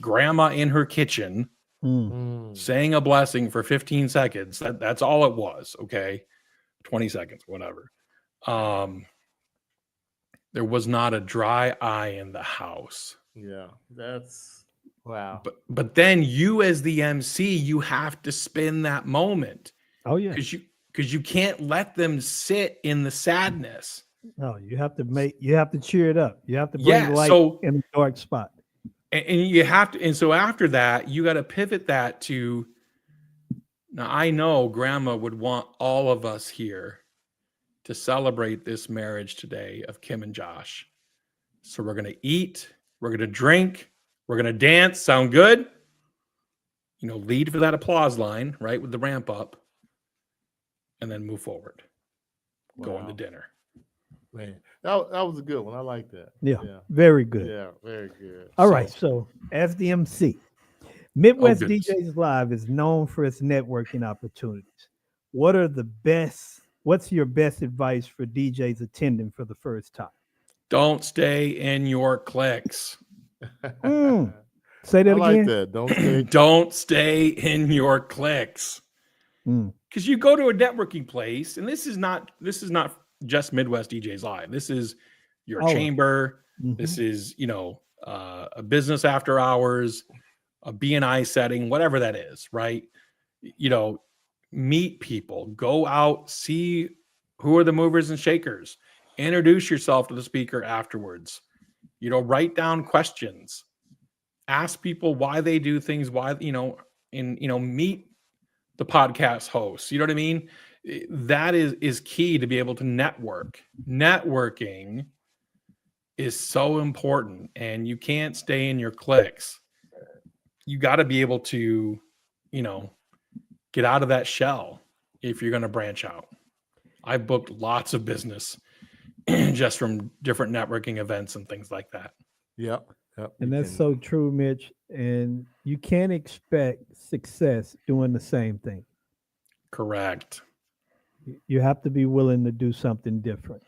[SPEAKER 3] grandma in her kitchen saying a blessing for 15 seconds. That's all it was. Okay. 20 seconds, whatever. There was not a dry eye in the house.
[SPEAKER 2] Yeah, that's wow.
[SPEAKER 3] But then you, as the MC, you have to spin that moment.
[SPEAKER 1] Oh yeah,
[SPEAKER 3] because you can't let them sit in the sadness.
[SPEAKER 1] No, you have to cheer it up. You have to bring light in the dark spot.
[SPEAKER 3] And you have to, and so after that, you got to pivot that to. Now I know Grandma would want all of us here to celebrate this marriage today of Kim and Josh. So we're going to eat. We're going to drink. We're going to dance. Sound good? Lead for that applause line, right? With the ramp up. And then move forward. Wow. Go on to dinner.
[SPEAKER 2] Man, that was a good one. I like that.
[SPEAKER 1] Yeah. Very good.
[SPEAKER 2] Yeah, very good.
[SPEAKER 1] All right. So as the MC, Midwest DJs Live is known for its networking opportunities. What's your best advice for DJs attending for the first time?
[SPEAKER 3] Don't stay in your cliques.
[SPEAKER 1] Say that again.
[SPEAKER 2] I like that.
[SPEAKER 3] Don't stay in your cliques. Because you go to a networking place, and this is not just Midwest DJs Live. This is your chamber. This is a business after hours, a B&I setting, whatever that is, right? Meet people, go out, see who are the movers and shakers. Introduce yourself to the speaker afterwards. Write down questions. Ask people why they do things, meet the podcast hosts. You know what I mean? That is key to be able to network. Networking is so important, and you can't stay in your cliques. You got to be able to, get out of that shell if you're going to branch out. I've booked lots of business just from different networking events and things like that.
[SPEAKER 2] Yep.
[SPEAKER 1] And that's so true, Mitch. And you can't expect success doing the same thing.
[SPEAKER 3] Correct.
[SPEAKER 1] You have to be willing to do something different.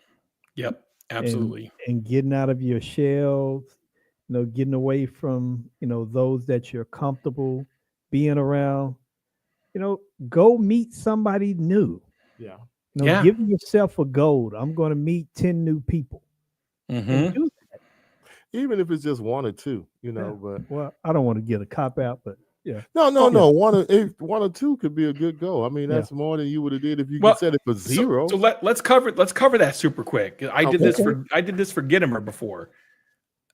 [SPEAKER 3] Yep, absolutely.
[SPEAKER 1] And getting out of your shells, getting away from, those that you're comfortable being around. Go meet somebody new.
[SPEAKER 2] Yeah.
[SPEAKER 1] Give yourself a goal. I'm going to meet 10 new people. And do that.
[SPEAKER 2] Even if it's just one or two, but
[SPEAKER 1] well, I don't want to get a cop out, but yeah.
[SPEAKER 2] No. One or two could be a good goal. I mean, that's more than you would have did if you could set it for zero.
[SPEAKER 3] So let's cover that super quick. I did this for Gittimer before.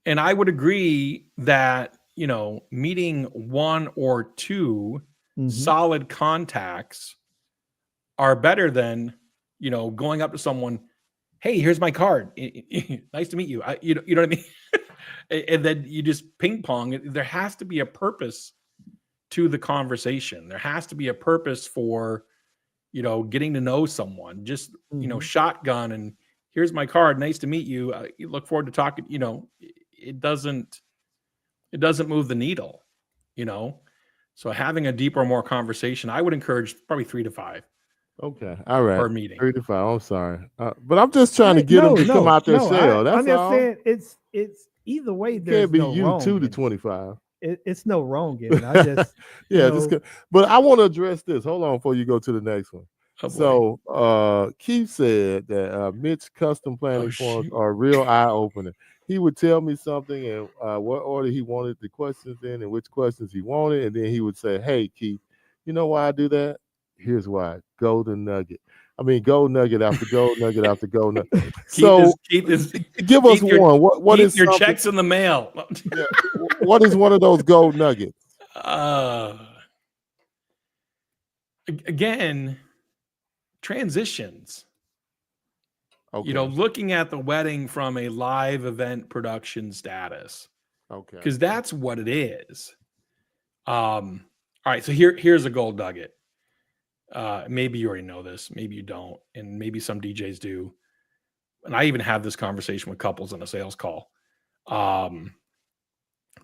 [SPEAKER 3] And I would agree that, meeting one or two solid contacts are better than, going up to someone, hey, here's my card. Nice to meet you. You know what I mean? And then you just ping pong. There has to be a purpose to the conversation. There has to be a purpose for, getting to know someone. Just, shotgun and here's my card. Nice to meet you. You look forward to talking. It doesn't move the needle, So having a deeper, more conversation, I would encourage probably 3 to 5.
[SPEAKER 2] Okay. All right.
[SPEAKER 3] Per meeting.
[SPEAKER 2] 3 to 5. I'm sorry. But I'm just trying to get them to come out their shell. That's
[SPEAKER 1] I'm just saying it's either way.
[SPEAKER 2] It can't be you 2 to 25.
[SPEAKER 1] it's no wrong in it. I just
[SPEAKER 2] yeah, just but I want to address this. Hold on before you go to the next one.
[SPEAKER 3] Oh,
[SPEAKER 2] so Keith said that Mitch custom planning forms are real eye-opening. He would tell me something and what order he wanted the questions in and which questions he wanted, and then he would say, "Hey, Keith, you know why I do that? Here's why. Golden nugget. I mean, gold nugget after gold nugget after gold nugget." So
[SPEAKER 3] Keith is
[SPEAKER 2] give us one. What is
[SPEAKER 3] your checks in the mail?
[SPEAKER 2] Yeah. What is one of those gold nuggets?
[SPEAKER 3] Again, transitions.
[SPEAKER 2] Okay.
[SPEAKER 3] You know, looking at the wedding from a live event production status.
[SPEAKER 2] Okay.
[SPEAKER 3] Because that's what it is. All right, so here's a gold nugget. Maybe you already know this, maybe you don't, and maybe some DJs do. And I even have this conversation with couples on a sales call.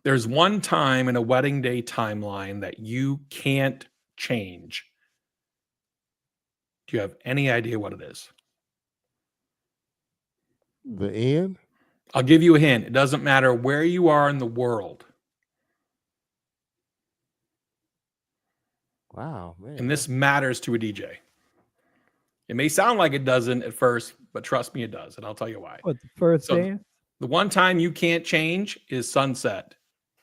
[SPEAKER 3] There's one time in a wedding day timeline that you can't change. Do you have any idea what it is?
[SPEAKER 2] The end?
[SPEAKER 3] I'll give you a hint. It doesn't matter where you are in the world.
[SPEAKER 2] Wow, man.
[SPEAKER 3] And this matters to a DJ. It may sound like it doesn't at first, but trust me, it does. And I'll tell you why.
[SPEAKER 1] What, the first dance?
[SPEAKER 3] The one time you can't change is sunset.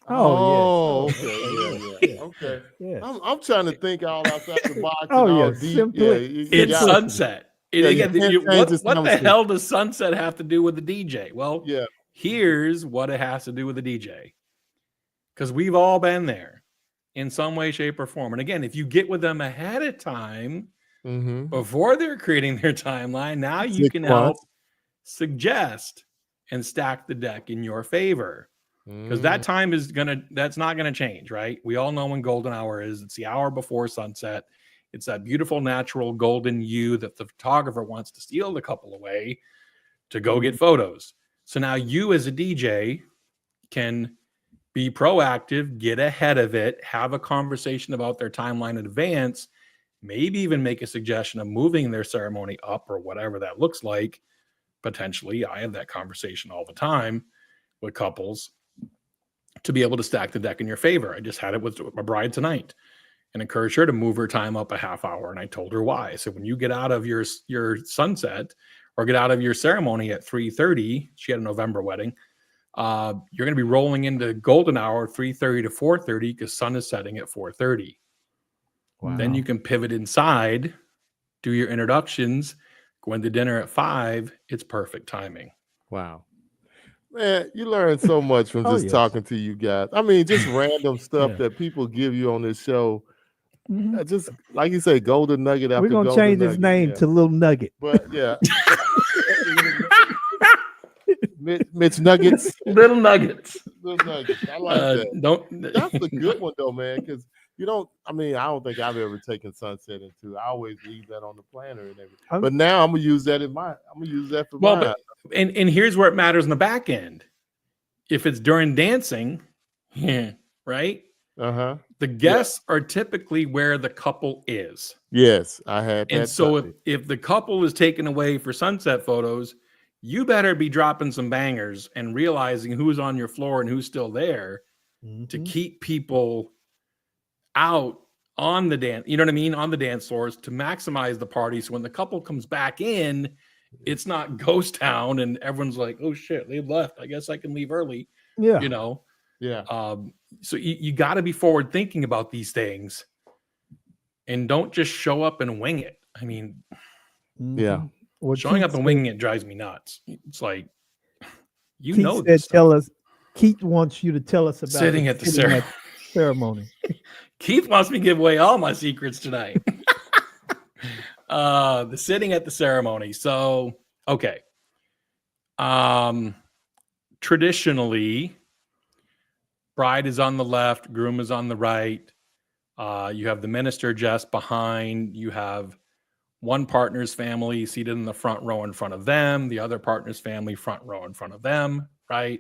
[SPEAKER 2] Oh, yes. Okay. Yeah. Okay.
[SPEAKER 1] Yeah.
[SPEAKER 2] I'm trying to think all outside the box.
[SPEAKER 3] It's sunset. What the hell does sunset have to do with the DJ? Well, here's what it has to do with the DJ. Because we've all been there in some way, shape, or form. And again, if you get with them ahead of time, before they're creating their timeline, now you can help suggest and stack the deck in your favor. Because that time that's not gonna change, right? We all know when golden hour is. It's the hour before sunset. It's that beautiful natural golden hue that the photographer wants to steal the couple away to go get photos. So now you as a DJ can be proactive, get ahead of it, have a conversation about their timeline in advance, maybe even make a suggestion of moving their ceremony up or whatever that looks like. Potentially, I have that conversation all the time with couples to be able to stack the deck in your favor. I just had it with my bride tonight and encouraged her to move her time up a half hour. And I told her why. So when you get out of your sunset or get out of your ceremony at 3:30, she had a November wedding, you're going to be rolling into golden hour 3:30 to 4:30 because sun is setting at 4:30. Wow. Then you can pivot inside, do your introductions, go into dinner at 5. It's perfect timing.
[SPEAKER 2] Wow. Man, you learn so much from just talking to you guys. I mean, just random stuff that people give you on this show. Just like you say, golden nugget after golden nugget.
[SPEAKER 1] We're going to change his name to Little Nugget.
[SPEAKER 2] But Mitch Nuggets.
[SPEAKER 3] Little Nuggets.
[SPEAKER 2] Little Nuggets. I like that. That's a good one, though, man, because I don't think I've ever taken sunset into. I always leave that on the planner and everything. But now I'm gonna use that for mine.
[SPEAKER 3] And here's where it matters in the back end. If it's during dancing, right? The guests are typically where the couple is.
[SPEAKER 2] Yes, I had that.
[SPEAKER 3] And so if the couple is taken away for sunset photos, you better be dropping some bangers and realizing who's on your floor and who's still there to keep people out on the dance, you know what I mean, on the dance floors to maximize the party. So when the couple comes back in, it's not ghost town and everyone's like, oh shit, they left. I guess I can leave early.
[SPEAKER 1] Yeah.
[SPEAKER 3] You know?
[SPEAKER 2] Yeah.
[SPEAKER 3] So you got to be forward thinking about these things and don't just show up and wing it. I mean, showing up and winging it drives me nuts. It's like,
[SPEAKER 1] Keith know this. Tell us. Keith wants you to tell us about
[SPEAKER 3] sitting at the
[SPEAKER 1] ceremony.
[SPEAKER 3] Keith wants me to give away all my secrets tonight. The sitting at the ceremony. So, okay. Traditionally, bride is on the left, groom is on the right. You have the minister just behind. You have one partner's family seated in the front row in front of them, the other partner's family front row in front of them, right?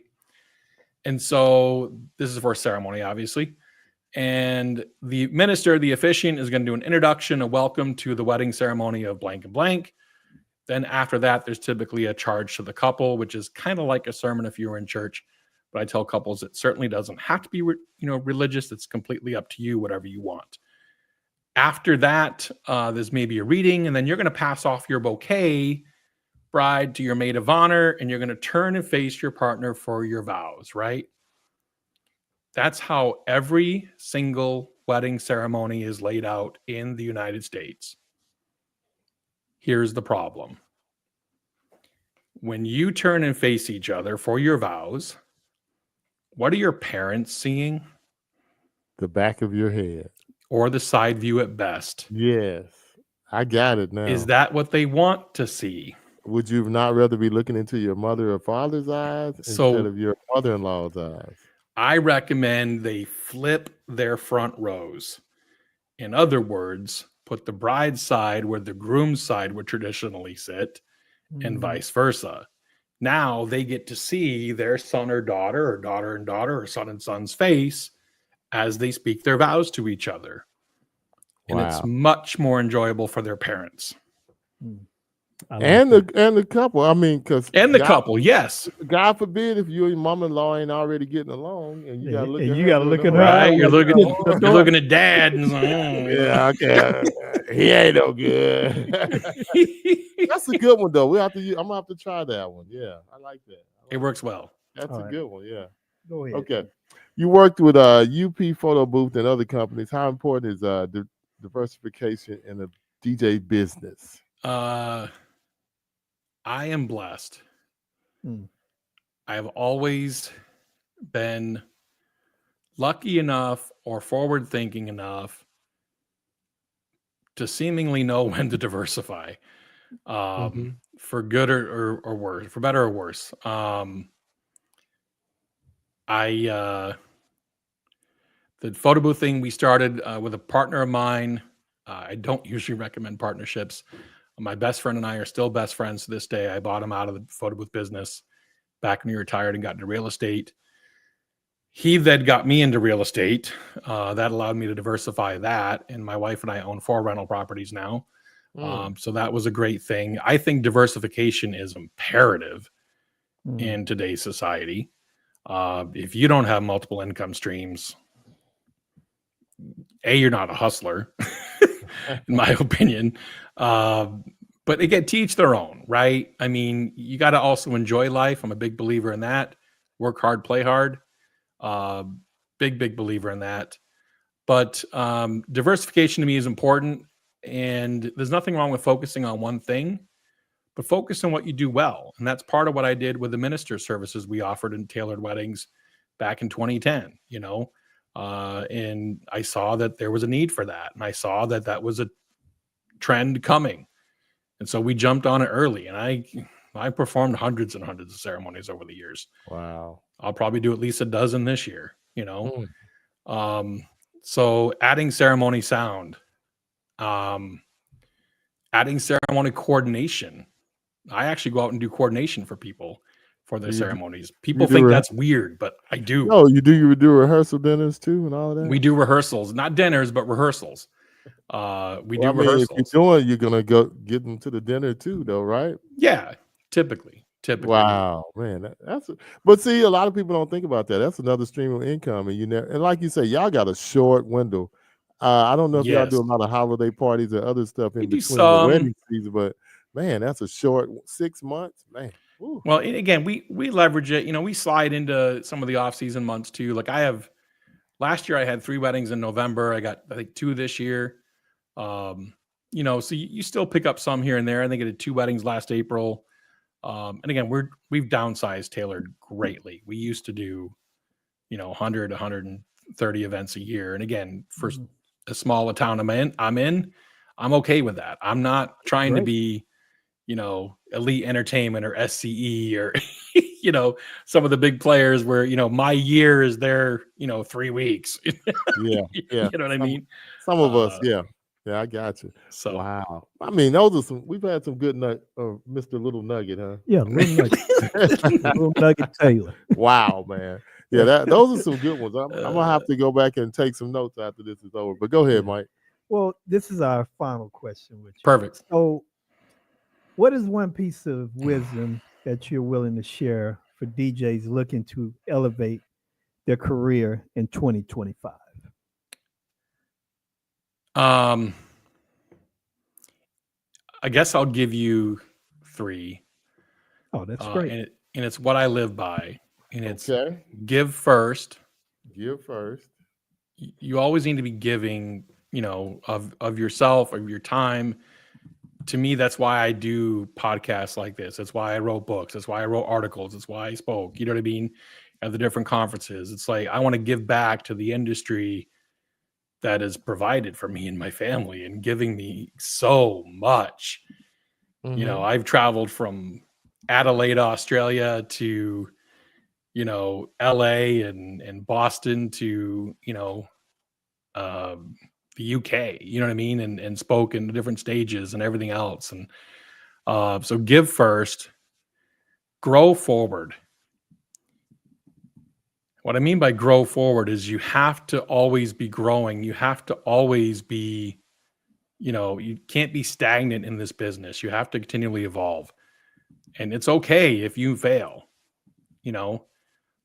[SPEAKER 3] And so this is for ceremony, obviously. And the minister, the officiant, is going to do an introduction, a welcome to the wedding ceremony of blank and blank. Then after that, there's typically a charge to the couple, which is kind of like a sermon if you were in church, But I tell couples it certainly doesn't have to be, religious. It's completely up to you, whatever you want. After that, there's maybe a reading, and then you're going to pass off your bouquet, bride, to your maid of honor, and you're going to turn and face your partner for your vows, right? That's how every single wedding ceremony is laid out in the United States. Here's the problem. When you turn and face each other for your vows, what are your parents seeing?
[SPEAKER 2] The back of your head.
[SPEAKER 3] Or the side view at best.
[SPEAKER 2] Yes. I got it now.
[SPEAKER 3] Is that what they want to see?
[SPEAKER 2] Would you not rather be looking into your mother or father's eyes instead of your mother-in-law's eyes?
[SPEAKER 3] I recommend they flip their front rows. In other words, put the bride's side where the groom's side would traditionally sit, and vice versa. Now they get to see their son or daughter and daughter, or son and son's face as they speak their vows to each other. And it's much more enjoyable for their parents.
[SPEAKER 2] And the couple. I mean,
[SPEAKER 3] couple, yes.
[SPEAKER 2] God forbid if you and your mom-in-law ain't already getting along, and you gotta look.
[SPEAKER 1] You gotta look at her.
[SPEAKER 3] Right, you're looking at dad, and
[SPEAKER 2] yeah, okay, he ain't no good. That's a good one though. I'm gonna have to try that one. Yeah, I like that.
[SPEAKER 3] It works well.
[SPEAKER 2] That's a good one. Yeah.
[SPEAKER 1] Go ahead.
[SPEAKER 2] Okay. You worked with UP Photo Booth and other companies. How important is diversification in the DJ business?
[SPEAKER 3] I am blessed. I have always been lucky enough or forward thinking enough to seemingly know when to diversify, for good or worse, for better or worse. The photo booth thing we started with a partner of mine. I don't usually recommend partnerships. My best friend and I are still best friends to this day. I bought him out of the photo booth business back when he retired and got into real estate. He then got me into real estate. That allowed me to diversify that. And my wife and I own 4 rental properties now. So that was a great thing. I think diversification is imperative in today's society. If you don't have multiple income streams, you're not a hustler, in my opinion. But again, to each their own, right? I mean, you got to also enjoy life. I'm a big believer in that. Work hard, play hard. Big believer in that. But diversification to me is important. And there's nothing wrong with focusing on one thing, but focus on what you do well. And that's part of what I did with the minister services we offered in tailored weddings back in 2010, and I saw that there was a need for that. And I saw that that was a trend coming. And so we jumped on it early, and I performed hundreds and hundreds of ceremonies over the years.
[SPEAKER 2] Wow.
[SPEAKER 3] I'll probably do at least a dozen this year, So adding ceremony sound, adding ceremony coordination. I actually go out and do coordination for people for their ceremonies. People think that's weird, but I do.
[SPEAKER 2] Oh, you do rehearsal dinners too and all of that?
[SPEAKER 3] We do rehearsals, not dinners, but rehearsals. We do rehearsals.
[SPEAKER 2] If you're you're gonna go get them to the dinner too, though, right?
[SPEAKER 3] Yeah, typically.
[SPEAKER 2] Wow, man, but see, a lot of people don't think about that. That's another stream of income, and and like you say, y'all got a short window. I don't know if y'all do a lot of holiday parties or other stuff in between the wedding season, but man, that's a short 6 months, man. Ooh.
[SPEAKER 3] Well, again, we leverage it. We slide into some of the off-season months too. Like last year I had 3 weddings in November. I got, I think, 2 this year. So you still pick up some here and there. I think I did 2 weddings last April. And again, we've downsized tailored greatly. We used to do, 100, 130 events a year. And again, for a small town I'm okay with that. I'm not trying to be, Elite Entertainment or SCE or, some of the big players where, my year is there, 3 weeks.
[SPEAKER 2] Yeah.
[SPEAKER 3] You know what I mean?
[SPEAKER 2] Some of us, yeah. Yeah, I got you.
[SPEAKER 3] So
[SPEAKER 2] wow. I mean, those are we've had some good Mr. Little Nugget, huh?
[SPEAKER 1] Yeah, Little Nugget. Little Nugget Taylor.
[SPEAKER 2] Wow, man. Yeah, those are some good ones. I'm gonna have to go back and take some notes after this is over. But go ahead, Mike.
[SPEAKER 1] Well, this is our final question with you.
[SPEAKER 3] Perfect.
[SPEAKER 1] So what is one piece of wisdom that you're willing to share for DJs looking to elevate their career in 2025?
[SPEAKER 3] I guess I'll give you 3.
[SPEAKER 1] Oh, that's great.
[SPEAKER 3] And it's what I live by. And it's
[SPEAKER 2] Okay.
[SPEAKER 3] give first.
[SPEAKER 2] Give first.
[SPEAKER 3] You always need to be giving, of yourself, of your time. To me, that's why I do podcasts like this. That's why I wrote books. That's why I wrote articles. That's why I spoke. You know what I mean? At the different conferences. It's like I want to give back to the industry that has provided for me and my family and giving me so much.
[SPEAKER 2] Mm-hmm.
[SPEAKER 3] I've traveled from Adelaide, Australia to, LA and Boston to, the UK, you know what I mean? And spoke in different stages and everything else. And so give first, grow forward. What I mean by grow forward is you have to always be growing. You have to always be, you can't be stagnant in this business. You have to continually evolve. And it's okay if you fail,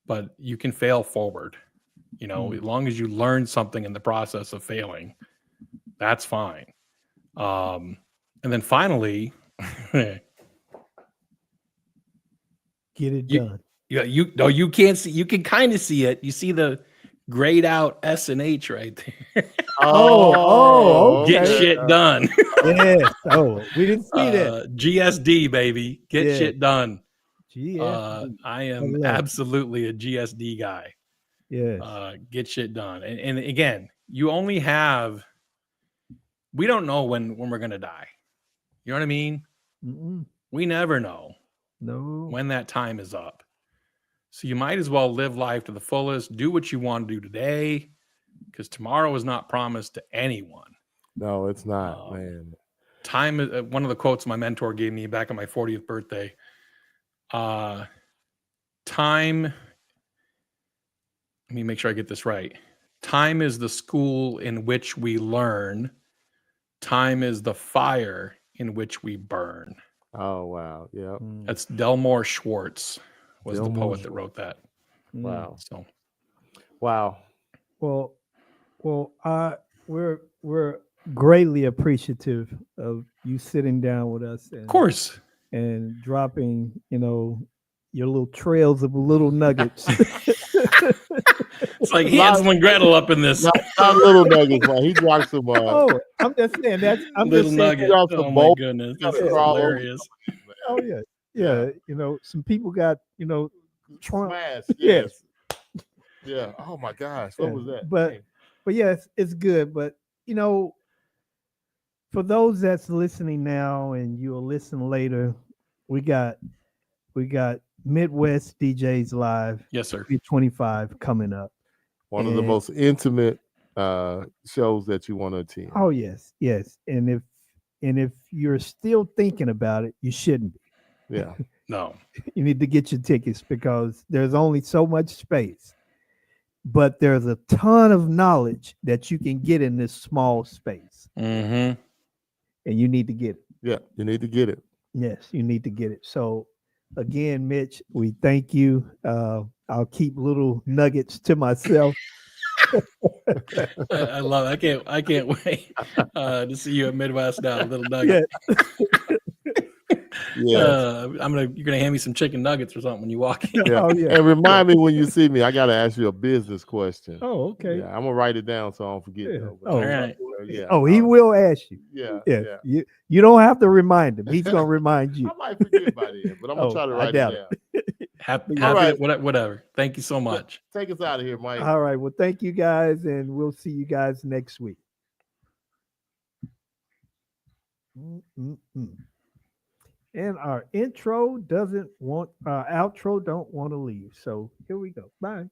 [SPEAKER 3] but you can fail forward, as long as you learn something in the process of failing, that's fine. And then finally,
[SPEAKER 1] get it done.
[SPEAKER 3] You can't see, you can kind of see it. You see the grayed out S and H right there.
[SPEAKER 1] Okay.
[SPEAKER 3] Get shit done.
[SPEAKER 1] Yes. Oh, we didn't see that.
[SPEAKER 3] GSD, baby. Get shit done.
[SPEAKER 1] GSD.
[SPEAKER 3] I am absolutely a GSD guy.
[SPEAKER 1] Yes.
[SPEAKER 3] Get shit done. And again, we don't know when we're going to die. You know what I mean?
[SPEAKER 1] Mm-mm.
[SPEAKER 3] We never know when that time is up. So you might as well live life to the fullest. Do what you want to do today, because tomorrow is not promised to anyone.
[SPEAKER 2] No, it's not, man.
[SPEAKER 3] Time is one of the quotes my mentor gave me back on my 40th birthday. Time, let me make sure I get this right. Time is the school in which we learn. Time is the fire in which we burn.
[SPEAKER 2] Oh, wow. Yeah.
[SPEAKER 3] That's Delmore Schwartz was the poet that wrote that.
[SPEAKER 2] Wow.
[SPEAKER 3] So,
[SPEAKER 1] wow. Well, we're greatly appreciative of you sitting down with us. And,
[SPEAKER 3] of course.
[SPEAKER 1] And dropping, your little trails of little nuggets.
[SPEAKER 3] It's like Hansel and Gretel up in this.
[SPEAKER 2] Not little nuggets, man. He dropped some.
[SPEAKER 1] I'm just saying that's
[SPEAKER 3] little nuggets. Oh my goodness, this is hilarious.
[SPEAKER 1] Oh yeah. Some people got
[SPEAKER 2] smash. Yes. Yeah. Oh my gosh, what was that?
[SPEAKER 1] But yes, it's good. But for those that's listening now and you'll listen later, we got Midwest DJs Live.
[SPEAKER 3] Yes, sir.
[SPEAKER 1] 25 coming up.
[SPEAKER 2] One of the most intimate shows that you want to attend.
[SPEAKER 1] Oh yes. And if you're still thinking about it, you shouldn't be.
[SPEAKER 2] Yeah.
[SPEAKER 3] No.
[SPEAKER 1] You need to get your tickets because there's only so much space. But there's a ton of knowledge that you can get in this small space.
[SPEAKER 3] Mm-hmm.
[SPEAKER 1] And you need to get it.
[SPEAKER 2] Yeah, you need to get it.
[SPEAKER 1] Yes, you need to get it. So again, Mitch, we thank you. I'll keep little nuggets to myself.
[SPEAKER 3] I love it. I can't wait to see you at Midwest now. Little nugget.
[SPEAKER 2] Yeah.
[SPEAKER 3] You're gonna hand me some chicken nuggets or something when you walk in.
[SPEAKER 2] Yeah.
[SPEAKER 1] Oh, yeah.
[SPEAKER 2] And remind me when you see me, I gotta ask you a business question.
[SPEAKER 1] Oh, okay.
[SPEAKER 2] Yeah, I'm gonna write it down so I don't forget.
[SPEAKER 1] Yeah.
[SPEAKER 2] All
[SPEAKER 3] right.
[SPEAKER 2] Yeah.
[SPEAKER 1] Oh, he will ask you.
[SPEAKER 2] Yeah.
[SPEAKER 1] You don't have to remind him. He's gonna remind you.
[SPEAKER 2] I might forget by then, but I'm gonna try to write it down.
[SPEAKER 3] Happy,
[SPEAKER 2] right.
[SPEAKER 3] Whatever. Thank you so much.
[SPEAKER 2] Take us out of here, Mike.
[SPEAKER 1] All right. Well, thank you guys, and we'll see you guys next week. And our outro don't want to leave. So here we go. Bye.